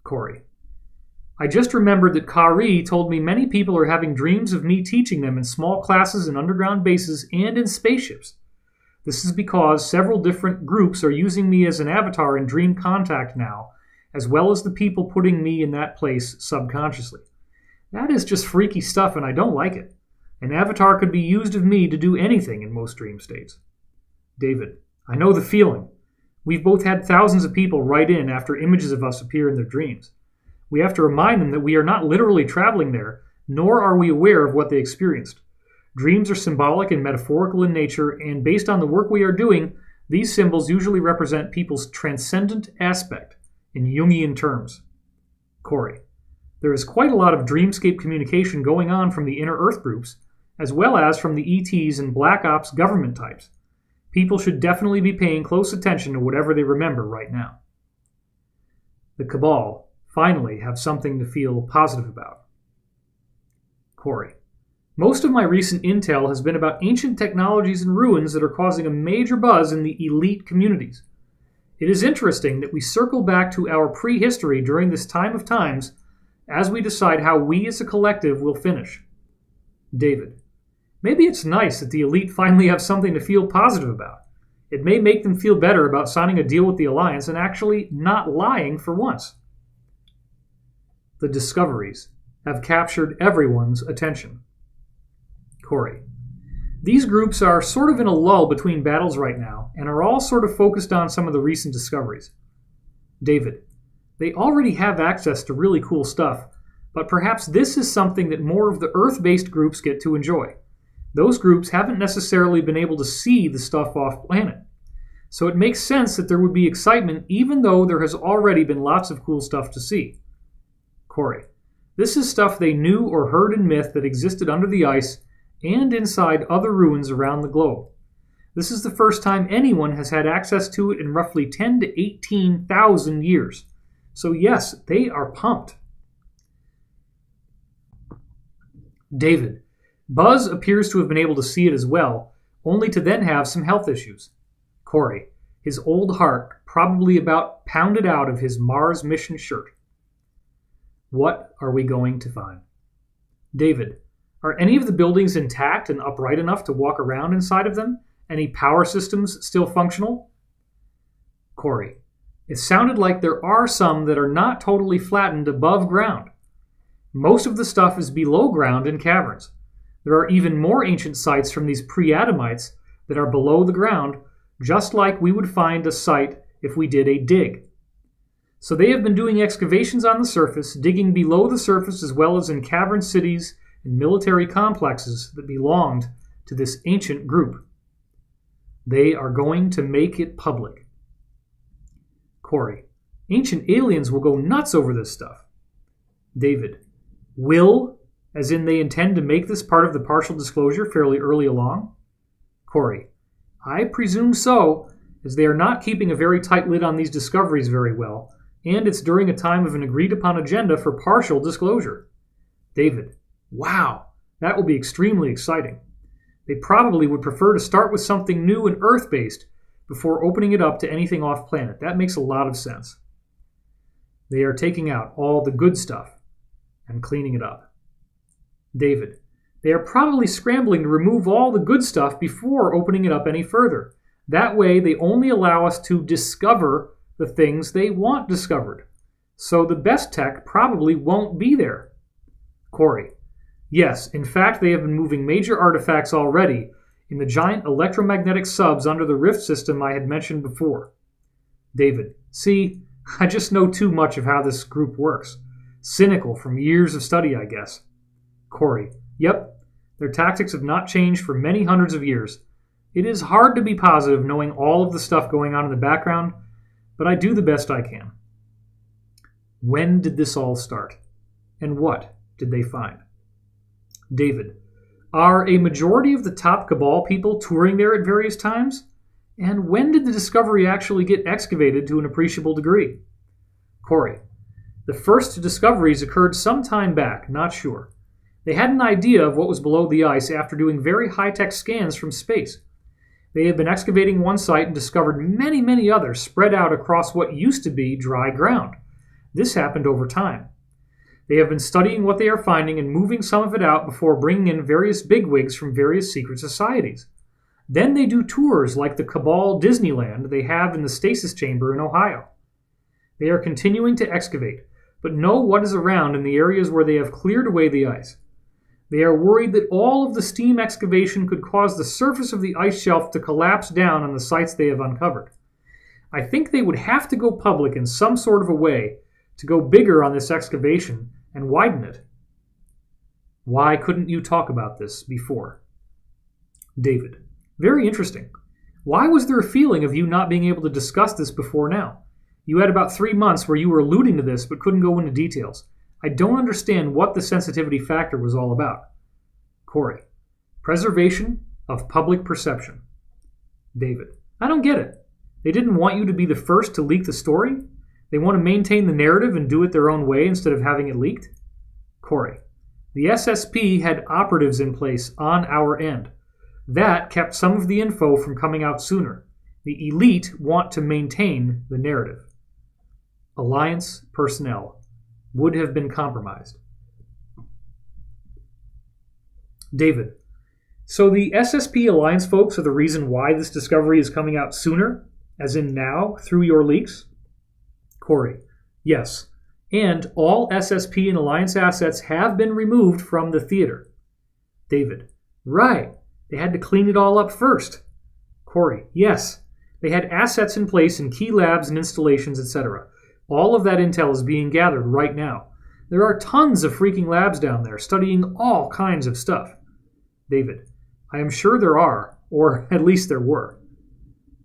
Corey. I just remembered that Kari told me many people are having dreams of me teaching them in small classes in underground bases and in spaceships. This is because several different groups are using me as an avatar in dream contact now, as well as the people putting me in that place subconsciously. That is just freaky stuff and I don't like it. An avatar could be used of me to do anything in most dream states. David. I know the feeling. We've both had thousands of people write in after images of us appear in their dreams. We have to remind them that we are not literally traveling there, nor are we aware of what they experienced. Dreams are symbolic and metaphorical in nature, and based on the work we are doing, these symbols usually represent people's transcendent aspect in Jungian terms. Corey. There is quite a lot of dreamscape communication going on from the inner Earth groups, as well as from the ETs and Black Ops government types. People should definitely be paying close attention to whatever they remember right now. The Cabal finally have something to feel positive about. Corey. Most of my recent intel has been about ancient technologies and ruins that are causing a major buzz in the elite communities. It is interesting that we circle back to our prehistory during this time of times as we decide how we as a collective will finish. David. Maybe it's nice that the elite finally have something to feel positive about. It may make them feel better about signing a deal with the Alliance and actually not lying for once. The discoveries have captured everyone's attention. Corey. These groups are sort of in a lull between battles right now and are all sort of focused on some of the recent discoveries. David. They already have access to really cool stuff, but perhaps this is something that more of the Earth-based groups get to enjoy. Those groups haven't necessarily been able to see the stuff off-planet. So it makes sense that there would be excitement even though there has already been lots of cool stuff to see. Corey. This is stuff they knew or heard in myth that existed under the ice and inside other ruins around the globe. This is the first time anyone has had access to it in roughly 10 to 18,000 years. So yes, they are pumped. David. Buzz appears to have been able to see it as well, only to then have some health issues. Corey. His old heart probably about pounded out of his Mars mission shirt. What are we going to find? David. Are any of the buildings intact and upright enough to walk around inside of them? Any power systems still functional? Corey. It sounded like there are some that are not totally flattened above ground. Most of the stuff is below ground in caverns. There are even more ancient sites from these pre-Adamites that are below the ground, just like we would find a site if we did a dig. So they have been doing excavations on the surface, digging below the surface as well as in cavern cities and military complexes that belonged to this ancient group. They are going to make it public. Corey. Ancient aliens will go nuts over this stuff. David. Will, as in they intend to make this part of the partial disclosure fairly early along? Corey. I presume so, as they are not keeping a very tight lid on these discoveries very well, and it's during a time of an agreed-upon agenda for partial disclosure. David. Wow, that will be extremely exciting. They probably would prefer to start with something new and Earth-based before opening it up to anything off-planet. That makes a lot of sense. They are taking out all the good stuff and cleaning it up. David. They are probably scrambling to remove all the good stuff before opening it up any further. That way, they only allow us to discover the things they want discovered. So the best tech probably won't be there. Corey. Yes, in fact, they have been moving major artifacts already in the giant electromagnetic subs under the rift system I had mentioned before. David. See, I just know too much of how this group works. Cynical from years of study, I guess. Corey. Yep, their tactics have not changed for many hundreds of years. It is hard to be positive knowing all of the stuff going on in the background, but I do the best I can. When did this all start? And what did they find? David. Are a majority of the top Cabal people touring there at various times? And when did the discovery actually get excavated to an appreciable degree? Corey. The first discoveries occurred some time back, not sure. They had an idea of what was below the ice after doing very high-tech scans from space. They have been excavating one site and discovered many, many others spread out across what used to be dry ground. This happened over time. They have been studying what they are finding and moving some of it out before bringing in various bigwigs from various secret societies. Then they do tours like the Cabal Disneyland they have in the stasis chamber in Ohio. They are continuing to excavate, but know what is around in the areas where they have cleared away the ice. They are worried that all of the steam excavation could cause the surface of the ice shelf to collapse down on the sites they have uncovered. I think they would have to go public in some sort of a way to go bigger on this excavation and widen it. Why couldn't you talk about this before? David. Very interesting. Why was there a feeling of you not being able to discuss this before now? You had about 3 months where you were alluding to this but couldn't go into details. I don't understand what the sensitivity factor was all about. Corey. Preservation of public perception. David. I don't get it. They didn't want you to be the first to leak the story? They want to maintain the narrative and do it their own way instead of having it leaked? Corey. The SSP had operatives in place on our end. That kept some of the info from coming out sooner. The elite want to maintain the narrative. Alliance personnel would have been compromised. David. So the SSP Alliance folks are the reason why this discovery is coming out sooner, as in now, through your leaks? Corey. Yes. And all SSP and Alliance assets have been removed from the theater. David. Right. They had to clean it all up first. Corey. Yes. They had assets in place in key labs and installations, etc. All of that intel is being gathered right now. There are tons of freaking labs down there studying all kinds of stuff. David. I am sure there are, or at least there were.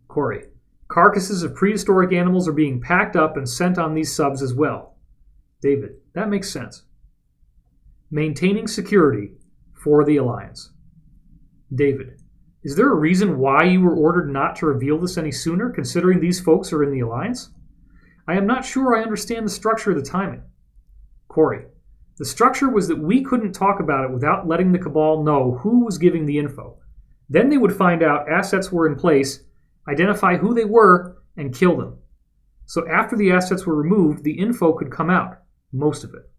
Corey. Carcasses of prehistoric animals are being packed up and sent on these subs as well. David. That makes sense. Maintaining security for the Alliance. David. Is there a reason why you were ordered not to reveal this any sooner, considering these folks are in the Alliance? I am not sure I understand the structure of the timing. Corey. The structure was that we couldn't talk about it without letting the Cabal know who was giving the info. Then they would find out assets were in place, identify who they were, and kill them. So after the assets were removed, the info could come out. Most of it.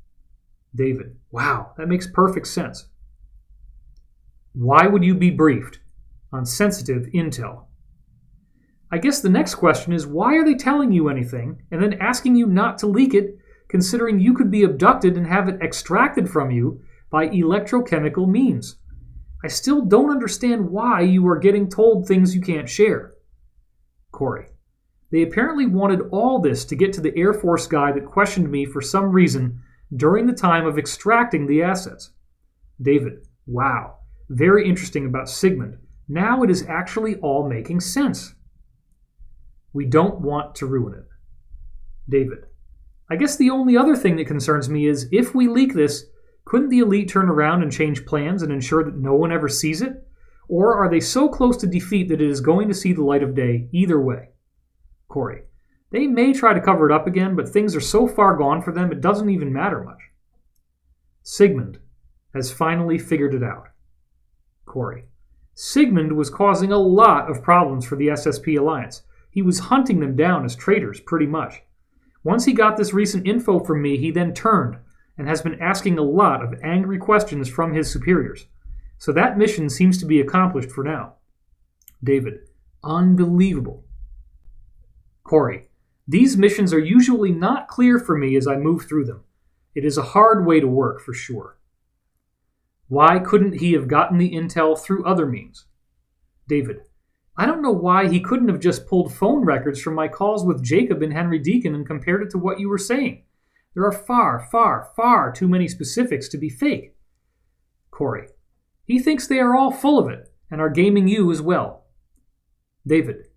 David. Wow, that makes perfect sense. Why would you be briefed on sensitive intel? I guess the next question is, why are they telling you anything and then asking you not to leak it, considering you could be abducted and have it extracted from you by electrochemical means? I still don't understand why you are getting told things you can't share. Corey. They apparently wanted all this to get to the Air Force guy that questioned me for some reason during the time of extracting the assets. David. Wow. Very interesting about Sigmund. Now it is actually all making sense. We don't want to ruin it. David. I guess the only other thing that concerns me is, if we leak this, couldn't the elite turn around and change plans and ensure that no one ever sees it? Or are they so close to defeat that it is going to see the light of day either way? Corey. They may try to cover it up again, but things are so far gone for them it doesn't even matter much. Sigmund has finally figured it out. Corey. Sigmund was causing a lot of problems for the SSP Alliance. He was hunting them down as traitors, pretty much. Once he got this recent info from me, he then turned and has been asking a lot of angry questions from his superiors. So that mission seems to be accomplished for now. David. Unbelievable. Corey. These missions are usually not clear for me as I move through them. It is a hard way to work, for sure. Why couldn't he have gotten the intel through other means? David. I don't know why he couldn't have just pulled phone records from my calls with Jacob and Henry Deacon and compared it to what you were saying. There are far, far, far too many specifics to be fake. Corey. He thinks they are all full of it and are gaming you as well. David.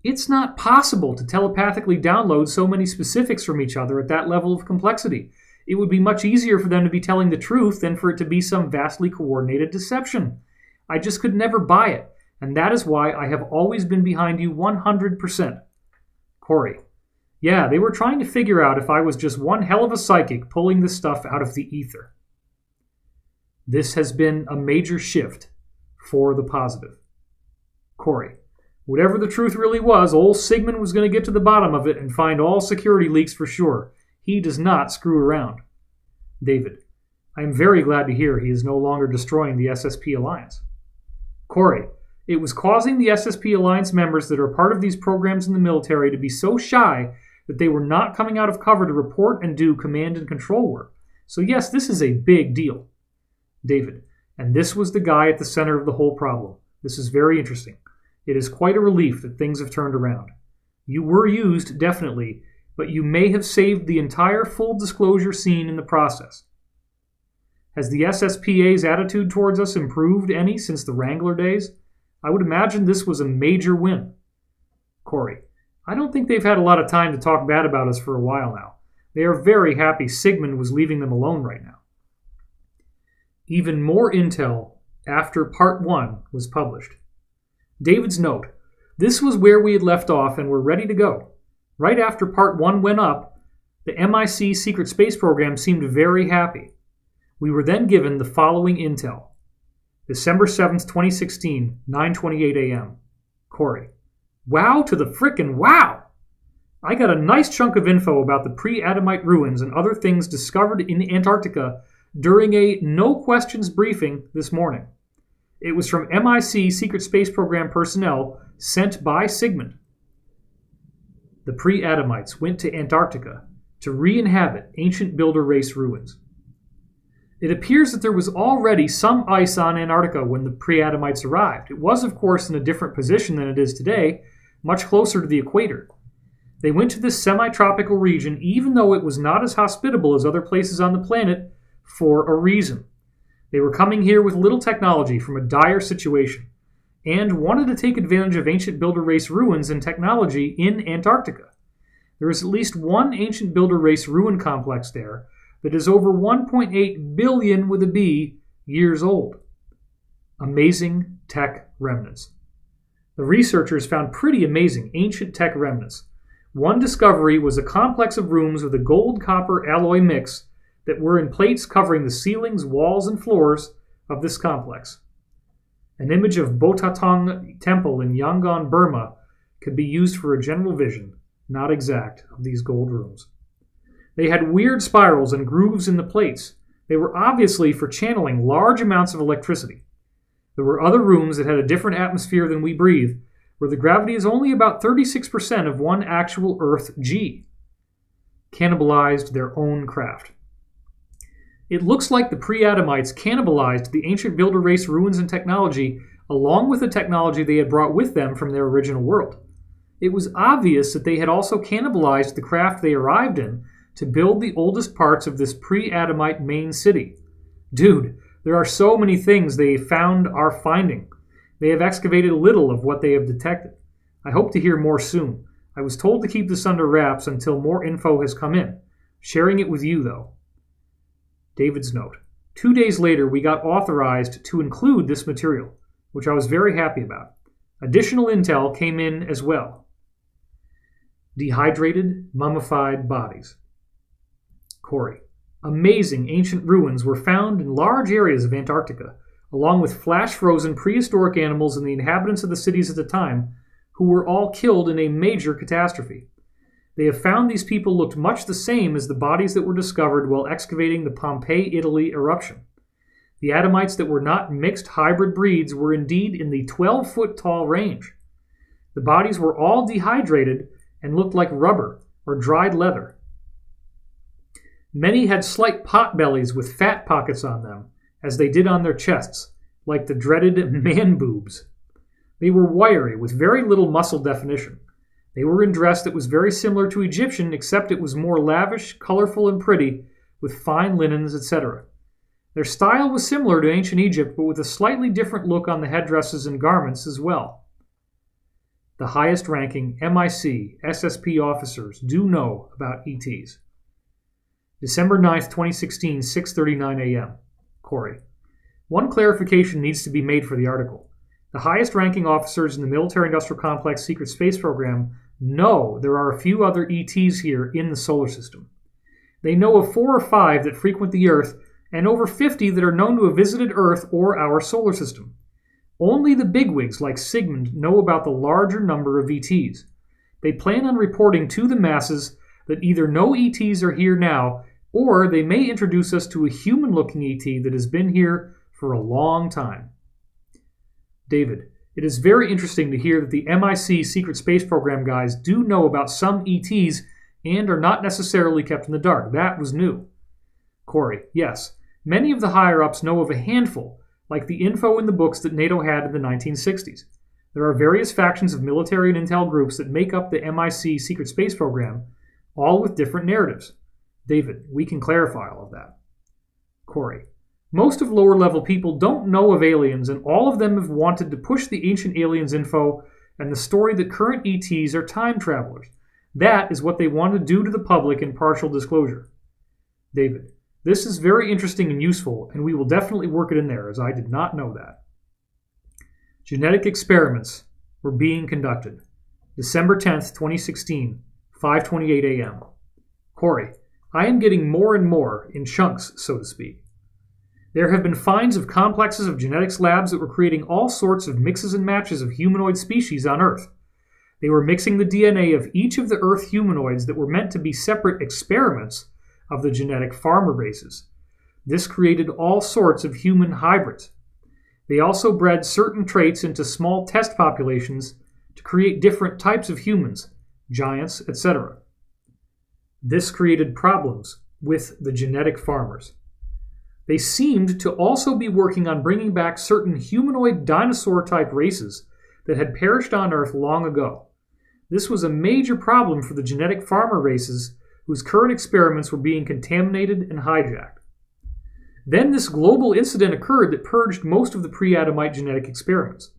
It's not possible to telepathically download so many specifics from each other at that level of complexity. It would be much easier for them to be telling the truth than for it to be some vastly coordinated deception. I just could never buy it, and that is why I have always been behind you 100%. Corey. Yeah, they were trying to figure out if I was just one hell of a psychic pulling this stuff out of the ether. This has been a major shift for the positive. Corey. Whatever the truth really was, old Sigmund was going to get to the bottom of it and find all security leaks for sure. He does not screw around. David. I am very glad to hear he is no longer destroying the SSP Alliance. Corey. It was causing the SSP Alliance members that are part of these programs in the military to be so shy that they were not coming out of cover to report and do command and control work. So yes, this is a big deal. David. And this was the guy at the center of the whole problem. This is very interesting. It is quite a relief that things have turned around. You were used, definitely, but you may have saved the entire full disclosure scene in the process. Has the SSPA's attitude towards us improved any since the Wrangler days? I would imagine this was a major win. Corey, I don't think they've had a lot of time to talk bad about us for a while now. They are very happy Sigmund was leaving them alone right now. Even more intel after Part 1 was published. David's note. This was where we had left off and were ready to go. Right after Part 1 went up, the MIC secret space program seemed very happy. We were then given the following intel. December 7th, 2016, 9:28 a.m. Corey. Wow to the frickin' wow! I got a nice chunk of info about the pre-Adamite ruins and other things discovered in Antarctica during a no-questions briefing this morning. It was from MIC Secret Space Program personnel sent by Sigmund. The pre-Adamites went to Antarctica to re-inhabit ancient builder race ruins. It appears that there was already some ice on Antarctica when the pre-Adamites arrived. It was, of course, in a different position than it is today, much closer to the equator. They went to this semi-tropical region even though it was not as hospitable as other places on the planet for a reason. They were coming here with little technology from a dire situation and wanted to take advantage of ancient builder race ruins and technology in Antarctica. There is at least one ancient builder race ruin complex there that is over 1.8 billion with a B years old. Amazing tech remnants. The researchers found pretty amazing ancient tech remnants. One discovery was a complex of rooms with a gold-copper alloy mix that were in plates covering the ceilings, walls, and floors of this complex. An image of Botatong Temple in Yangon, Burma, could be used for a general vision, not exact, of these gold rooms. They had weird spirals and grooves in the plates. They were obviously for channeling large amounts of electricity. There were other rooms that had a different atmosphere than we breathe, where the gravity is only about 36% of one actual Earth G. Cannibalized their own craft. It looks like the pre-Adamites cannibalized the ancient builder race ruins and technology along with the technology they had brought with them from their original world. It was obvious that they had also cannibalized the craft they arrived in to build the oldest parts of this pre-Adamite main city. Dude, there are so many things they are finding. They have excavated little of what they have detected. I hope to hear more soon. I was told to keep this under wraps until more info has come in. Sharing it with you, though. David's note. 2 days later, we got authorized to include this material, which I was very happy about. Additional intel came in as well. Dehydrated, mummified bodies. Corey. Amazing ancient ruins were found in large areas of Antarctica, along with flash-frozen prehistoric animals and the inhabitants of the cities at the time, who were all killed in a major catastrophe. They have found these people looked much the same as the bodies that were discovered while excavating the Pompeii, Italy eruption. The Adamites that were not mixed hybrid breeds were indeed in the 12-foot-tall range. The bodies were all dehydrated and looked like rubber or dried leather. Many had slight pot bellies with fat pockets on them, as they did on their chests, like the dreaded man boobs. They were wiry, with very little muscle definition. They were in dress that was very similar to Egyptian, except it was more lavish, colorful, and pretty, with fine linens, etc. Their style was similar to ancient Egypt, but with a slightly different look on the headdresses and garments as well. The highest-ranking MIC SSP officers do know about ETs. December 9th, 2016, 6:39 a.m. Corey. One clarification needs to be made for the article. The highest-ranking officers in the military-industrial complex secret space program know there are a few other ETs here in the solar system. They know of 4 or 5 that frequent the Earth, and over 50 that are known to have visited Earth or our solar system. Only the bigwigs like Sigmund know about the larger number of ETs. They plan on reporting to the masses that either no ETs are here now, or they may introduce us to a human-looking ET that has been here for a long time. David, it is very interesting to hear that the MIC Secret Space Program guys do know about some ETs and are not necessarily kept in the dark. That was new. Corey, yes. Many of the higher-ups know of a handful, like the info in the books that NATO had in the 1960s. There are various factions of military and intel groups that make up the MIC Secret Space Program, all with different narratives. David, we can clarify all of that. Corey, Most of lower-level people don't know of aliens, and all of them have wanted to push the ancient aliens info and the story that current ETs are time travelers. That is what they want to do to the public in partial disclosure. David, this is very interesting and useful, and we will definitely work it in there, as I did not know that. Genetic experiments were being conducted. December 10th, 2016, 5:28 a.m. Corey, I am getting more and more, in chunks, so to speak. There have been finds of complexes of genetics labs that were creating all sorts of mixes and matches of humanoid species on Earth. They were mixing the DNA of each of the Earth humanoids that were meant to be separate experiments of the genetic farmer races. This created all sorts of human hybrids. They also bred certain traits into small test populations to create different types of humans, giants, etc. This created problems with the genetic farmers. They seemed to also be working on bringing back certain humanoid dinosaur-type races that had perished on Earth long ago. This was a major problem for the genetic farmer races whose current experiments were being contaminated and hijacked. Then this global incident occurred that purged most of the pre-Adamite genetic experiments.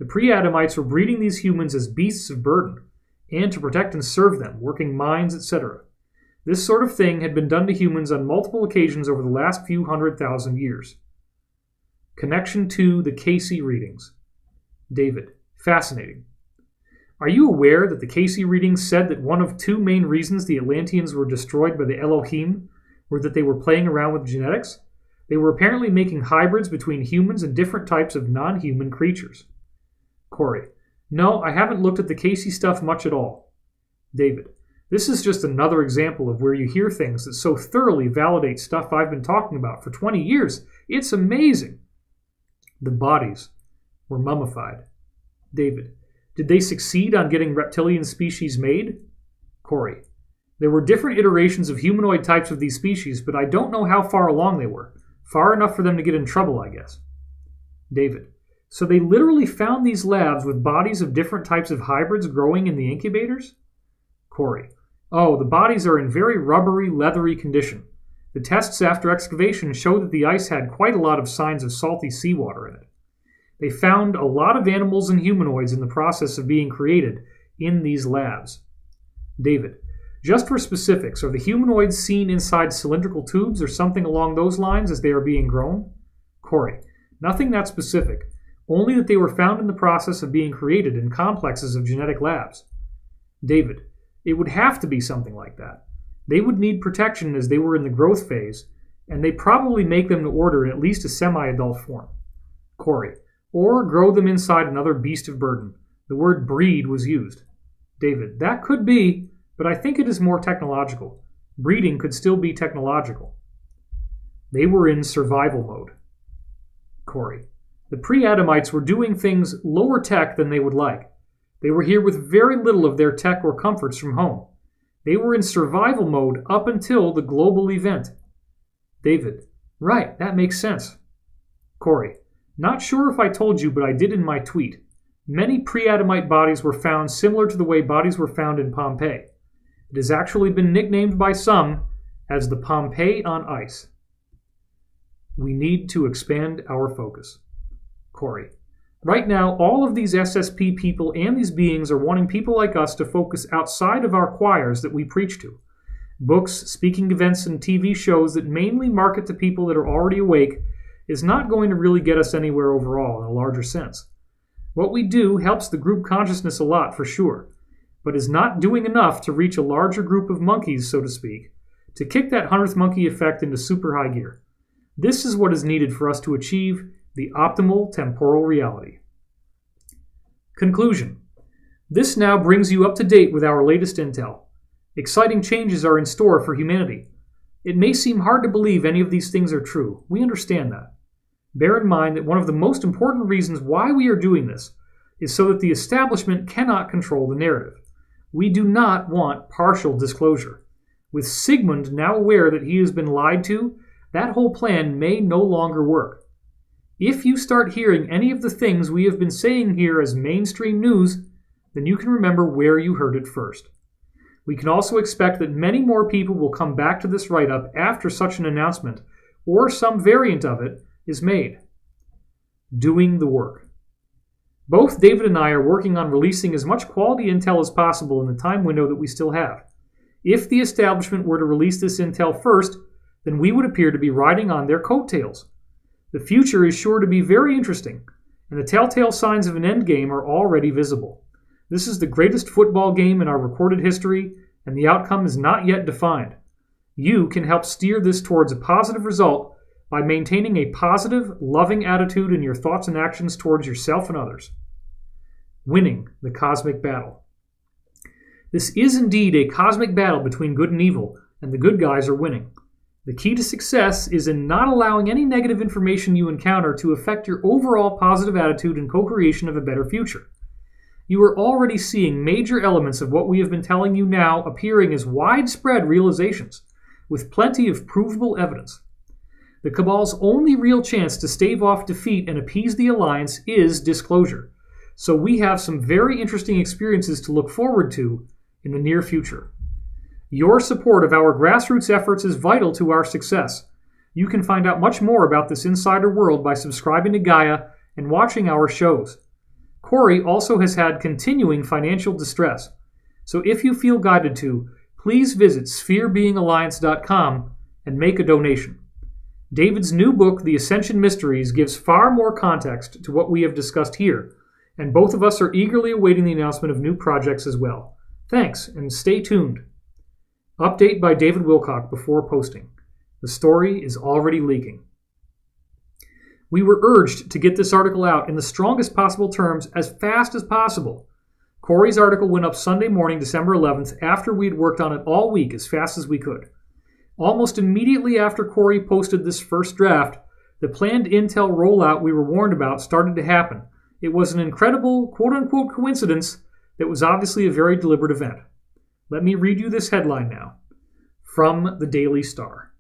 The pre-Adamites were breeding these humans as beasts of burden, and to protect and serve them, working mines, etc. This sort of thing had been done to humans on multiple occasions over the last few 100,000 years. Connection to the Casey readings. David, fascinating. Are you aware that the Casey readings said that one of two main reasons the Atlanteans were destroyed by the Elohim were that they were playing around with genetics? They were apparently making hybrids between humans and different types of non-human creatures. Corey, no, I haven't looked at the Casey stuff much at all. David, this is just another example of where you hear things that so thoroughly validate stuff I've been talking about for 20 years. It's amazing. The bodies were mummified. David, did they succeed on getting reptilian species made? Corey, there were different iterations of humanoid types of these species, but I don't know how far along they were. Far enough for them to get in trouble, I guess. David, so they literally found these labs with bodies of different types of hybrids growing in the incubators? Corey, oh, the bodies are in very rubbery, leathery condition. The tests after excavation show that the ice had quite a lot of signs of salty seawater in it. They found a lot of animals and humanoids in the process of being created in these labs. David, just for specifics, are the humanoids seen inside cylindrical tubes or something along those lines as they are being grown? Corey, nothing that specific, only that they were found in the process of being created in complexes of genetic labs. David, it would have to be something like that. They would need protection as they were in the growth phase, and they probably make them to order in at least a semi-adult form. Corey, or grow them inside another beast of burden. The word breed was used. David, that could be, but I think it is more technological. Breeding could still be technological. They were in survival mode. Corey, the pre-Adamites were doing things lower tech than they would like. They were here with very little of their tech or comforts from home. They were in survival mode up until the global event. David, right, that makes sense. Corey, not sure if I told you, but I did in my tweet. Many pre-Adamite bodies were found similar to the way bodies were found in Pompeii. It has actually been nicknamed by some as the Pompeii on ice. We need to expand our focus. Corey, right now, all of these SSP people and these beings are wanting people like us to focus outside of our choirs that we preach to. Books, speaking events, and TV shows that mainly market to people that are already awake is not going to really get us anywhere overall in a larger sense. What we do helps the group consciousness a lot for sure, but is not doing enough to reach a larger group of monkeys, so to speak, to kick that 100th monkey effect into super high gear. This is what is needed for us to achieve the optimal temporal reality. Conclusion. This now brings you up to date with our latest intel. Exciting changes are in store for humanity. It may seem hard to believe any of these things are true. We understand that. Bear in mind that one of the most important reasons why we are doing this is so that the establishment cannot control the narrative. We do not want partial disclosure. With Sigmund now aware that he has been lied to, that whole plan may no longer work. If you start hearing any of the things we have been saying here as mainstream news, then you can remember where you heard it first. We can also expect that many more people will come back to this write-up after such an announcement, or some variant of it, is made. Doing the work. Both David and I are working on releasing as much quality intel as possible in the time window that we still have. If the establishment were to release this intel first, then we would appear to be riding on their coattails. The future is sure to be very interesting, and the telltale signs of an endgame are already visible. This is the greatest football game in our recorded history, and the outcome is not yet defined. You can help steer this towards a positive result by maintaining a positive, loving attitude in your thoughts and actions towards yourself and others. Winning the cosmic battle. This is indeed a cosmic battle between good and evil, and the good guys are winning. The key to success is in not allowing any negative information you encounter to affect your overall positive attitude and co-creation of a better future. You are already seeing major elements of what we have been telling you now appearing as widespread realizations, with plenty of provable evidence. The Cabal's only real chance to stave off defeat and appease the Alliance is disclosure, so we have some very interesting experiences to look forward to in the near future. Your support of our grassroots efforts is vital to our success. You can find out much more about this insider world by subscribing to Gaia and watching our shows. Corey also has had continuing financial distress, so if you feel guided to, please visit spherebeingalliance.com and make a donation. David's new book, The Ascension Mysteries, gives far more context to what we have discussed here, and both of us are eagerly awaiting the announcement of new projects as well. Thanks, and stay tuned. Update by David Wilcock before posting. The story is already leaking. We were urged to get this article out in the strongest possible terms as fast as possible. Corey's article went up Sunday morning, December 11th, after we had worked on it all week as fast as we could. Almost immediately after Corey posted this first draft, the planned intel rollout we were warned about started to happen. It was an incredible, quote-unquote, coincidence that was obviously a very deliberate event. Let me read you this headline now. From the Daily Star.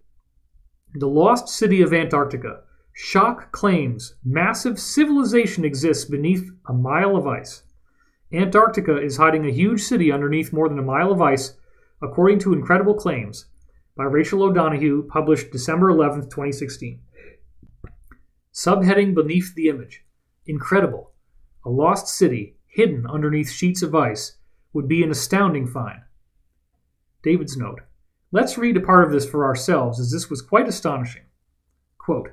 The lost city of Antarctica. Shock claims massive civilization exists beneath a mile of ice. Antarctica is hiding a huge city underneath more than a mile of ice, according to incredible claims, by Rachel O'Donoghue, published December 11, 2016. Subheading beneath the image. Incredible. A lost city hidden underneath sheets of ice would be an astounding find. David's note. Let's read a part of this for ourselves, as this was quite astonishing. Quote,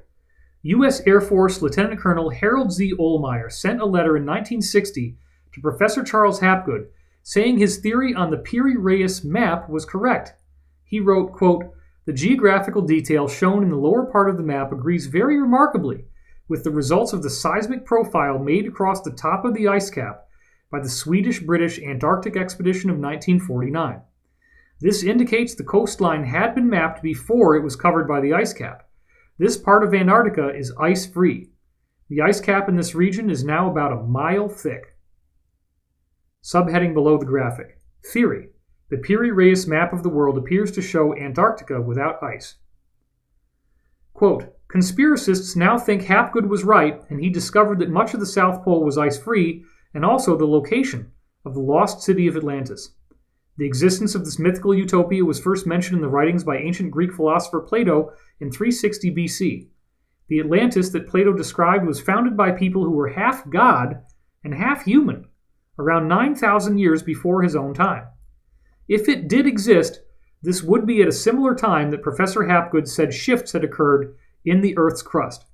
U.S. Air Force Lieutenant Colonel Harold Z. Ohlmeyer sent a letter in 1960 to Professor Charles Hapgood saying his theory on the Piri-Reis map was correct. He wrote, quote, the geographical detail shown in the lower part of the map agrees very remarkably with the results of the seismic profile made across the top of the ice cap by the Swedish-British Antarctic expedition of 1949. This indicates the coastline had been mapped before it was covered by the ice cap. This part of Antarctica is ice-free. The ice cap in this region is now about a mile thick. Subheading below the graphic. Theory. The Piri-Reis map of the world appears to show Antarctica without ice. Quote, conspiracists now think Hapgood was right, and he discovered that much of the South Pole was ice-free, and also the location of the lost city of Atlantis. The existence of this mythical utopia was first mentioned in the writings by ancient Greek philosopher Plato in 360 BC. The Atlantis that Plato described was founded by people who were half god and half human, around 9,000 years before his own time. If it did exist, this would be at a similar time that Professor Hapgood said shifts had occurred in the Earth's crust.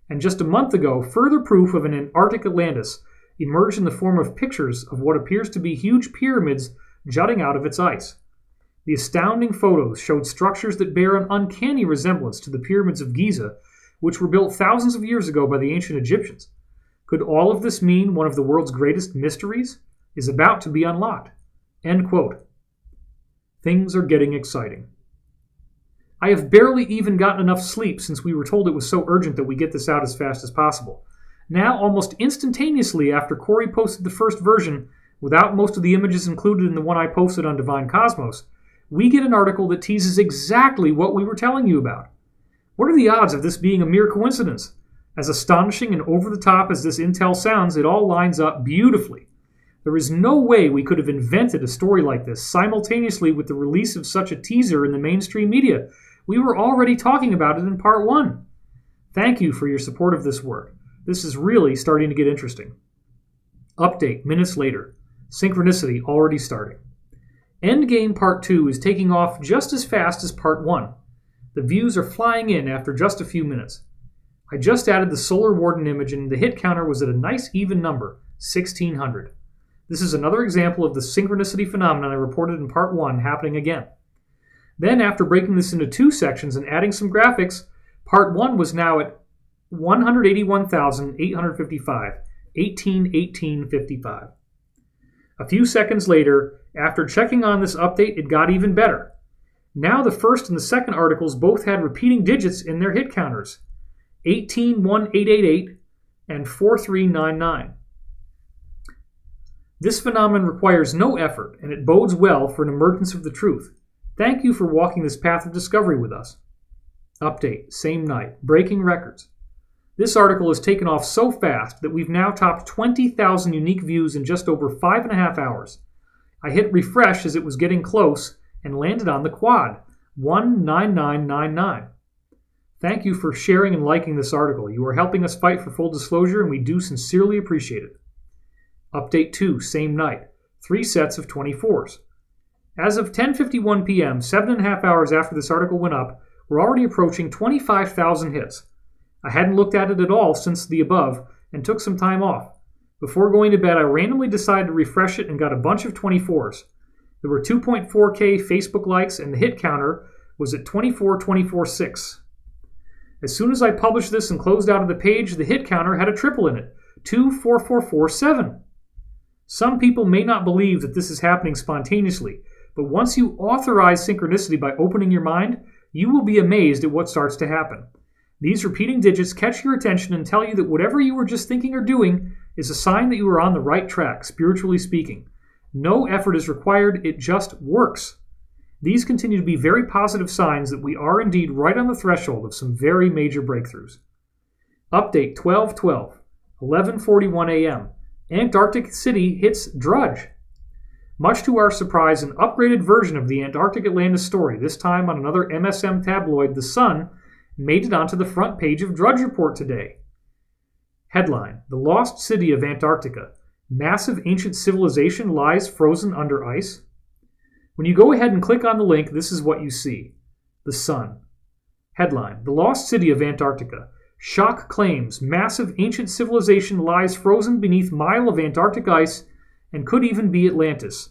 And just a month ago, further proof of an Antarctic Atlantis emerged in the form of pictures of what appears to be huge pyramids jutting out of its ice. The astounding photos showed structures that bear an uncanny resemblance to the pyramids of Giza, which were built thousands of years ago by the ancient Egyptians. Could all of this mean one of the world's greatest mysteries is about to be unlocked? End quote. Things are getting exciting. I have barely even gotten enough sleep since we were told it was so urgent that we get this out as fast as possible. Now, almost instantaneously after Corey posted the first version, without most of the images included in the one I posted on Divine Cosmos, we get an article that teases exactly what we were telling you about. What are the odds of this being a mere coincidence? As astonishing and over-the-top as this intel sounds, it all lines up beautifully. There is no way we could have invented a story like this simultaneously with the release of such a teaser in the mainstream media, We were already talking about it in part 1. Thank you for your support of this work. This is really starting to get interesting. Update minutes later. Synchronicity already starting. Endgame Part 2 is taking off just as fast as Part 1. The views are flying in after just a few minutes. I just added the Solar Warden image and the hit counter was at a nice even number, 1,600. This is another example of the synchronicity phenomenon I reported in Part 1 happening again. Then, after breaking this into 2 sections and adding some graphics, Part 1 was now at 181,855, 18,1855. A few seconds later, after checking on this update, it got even better. Now the first and the second articles both had repeating digits in their hit counters, 18,1888 and 4399. This phenomenon requires no effort, and it bodes well for an emergence of the truth. Thank you for walking this path of discovery with us. Update, same night, breaking records. This article has taken off so fast that we've now topped 20,000 unique views in just over 5.5 hours. I hit refresh as it was getting close and landed on the quad, 19999. Thank you for sharing and liking this article. You are helping us fight for full disclosure, and we do sincerely appreciate it. Update 2, same night, 3 sets of 24s. As of 10:51 p.m., 7.5 hours after this article went up, we're already approaching 25,000 hits. I hadn't looked at it at all since the above and took some time off. Before going to bed, I randomly decided to refresh it and got a bunch of 24s. There were 2.4K Facebook likes and the hit counter was at 24,246. As soon as I published this and closed out of the page, the hit counter had a triple in it, 24447. Some people may not believe that this is happening spontaneously, but once you authorize synchronicity by opening your mind, you will be amazed at what starts to happen. These repeating digits catch your attention and tell you that whatever you were just thinking or doing is a sign that you are on the right track, spiritually speaking. No effort is required, it just works. These continue to be very positive signs that we are indeed right on the threshold of some very major breakthroughs. Update 12/12, 11:41 a.m. Antarctic City hits Drudge. Much to our surprise, an upgraded version of the Antarctic Atlantis story, this time on another MSM tabloid, The Sun, made it onto the front page of Drudge Report today. Headline, The Lost City of Antarctica. Massive ancient civilization lies frozen under ice. When you go ahead and click on the link, this is what you see. The Sun. Headline, The Lost City of Antarctica. Shock claims massive ancient civilization lies frozen beneath mile of Antarctic ice and could even be Atlantis.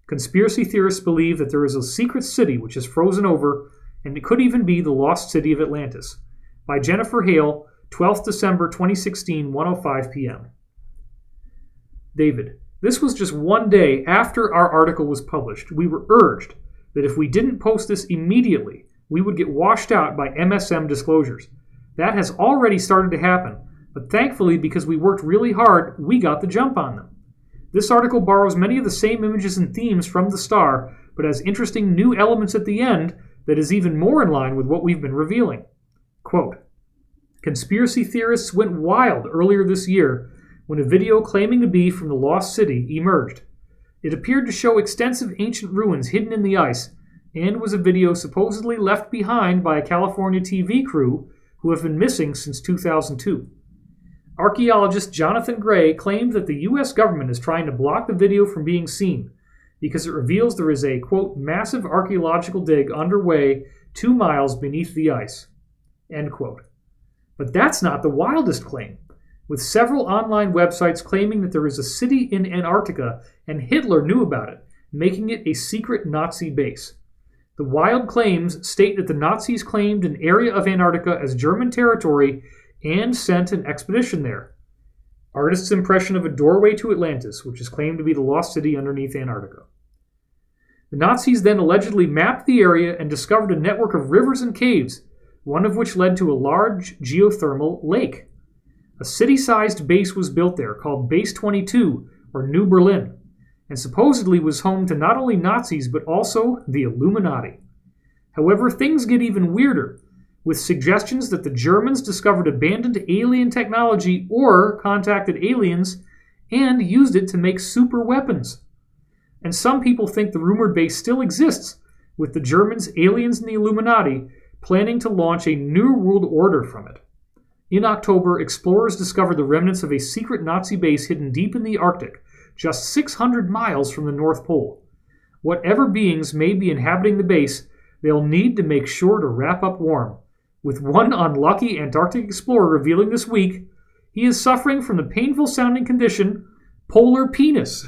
Conspiracy theorists believe that there is a secret city which is frozen over, and it could even be the lost city of Atlantis. By Jennifer Hale, 12th December 2016, 1:05 p.m. David, this was just one day after our article was published. We were urged that if we didn't post this immediately, we would get washed out by MSM disclosures. That has already started to happen, but thankfully, because we worked really hard, we got the jump on them. This article borrows many of the same images and themes from the star, but has interesting new elements at the end that is even more in line with what we've been revealing. Quote, Conspiracy theorists went wild earlier this year when a video claiming to be from the lost city emerged. It appeared to show extensive ancient ruins hidden in the ice and was a video supposedly left behind by a California TV crew who have been missing since 2002. Archaeologist Jonathan Gray claimed that the U.S. government is trying to block the video from being seen because it reveals there is a, quote, massive archaeological dig underway 2 miles beneath the ice, end quote. But that's not the wildest claim, with several online websites claiming that there is a city in Antarctica and Hitler knew about it, making it a secret Nazi base. The wild claims state that the Nazis claimed an area of Antarctica as German territory and sent an expedition there. Artist's impression of a doorway to Atlantis, which is claimed to be the lost city underneath Antarctica. The Nazis then allegedly mapped the area and discovered a network of rivers and caves, one of which led to a large geothermal lake. A city-sized base was built there called Base 22, or New Berlin, and supposedly was home to not only Nazis but also the Illuminati. However, things get even weirder, with suggestions that the Germans discovered abandoned alien technology or contacted aliens and used it to make super weapons. And some people think the rumored base still exists, with the Germans, aliens, and the Illuminati planning to launch a new world order from it. In October, explorers discovered the remnants of a secret Nazi base hidden deep in the Arctic, just 600 miles from the North Pole. Whatever beings may be inhabiting the base, they'll need to make sure to wrap up warm, with one unlucky Antarctic explorer revealing this week he is suffering from the painful-sounding condition polar penis.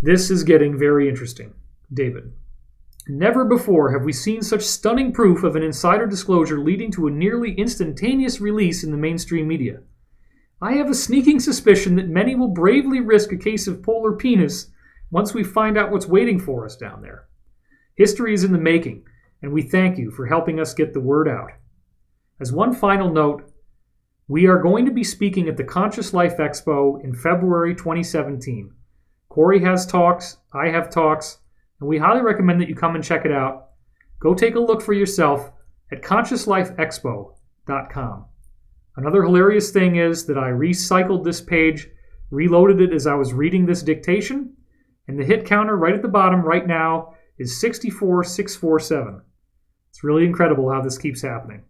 This is getting very interesting. David. Never before have we seen such stunning proof of an insider disclosure leading to a nearly instantaneous release in the mainstream media. I have a sneaking suspicion that many will bravely risk a case of polar penis once we find out what's waiting for us down there. History is in the making, and we thank you for helping us get the word out. As one final note, we are going to be speaking at the Conscious Life Expo in February 2017. Corey has talks, I have talks, and we highly recommend that you come and check it out. Go take a look for yourself at consciouslifeexpo.com. Another hilarious thing is that I recycled this page, reloaded it as I was reading this dictation, and the hit counter right at the bottom right now is 64647. It's really incredible how this keeps happening.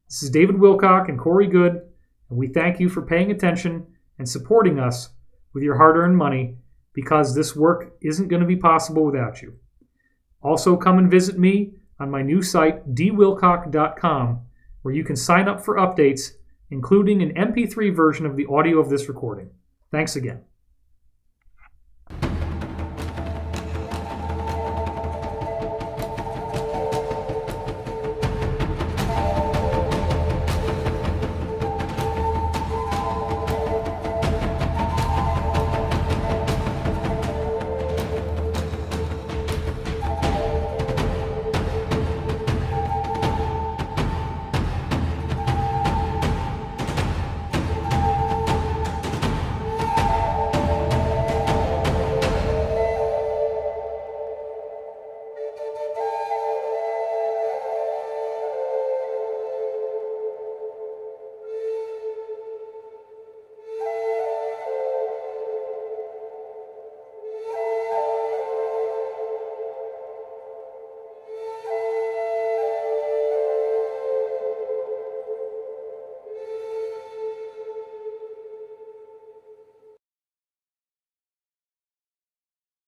This is David Wilcock and Corey Good, and we thank you for paying attention and supporting us with your hard-earned money, because this work isn't going to be possible without you. Also, come and visit me on my new site, dwilcock.com, where you can sign up for updates, including an MP3 version of the audio of this recording. Thanks again.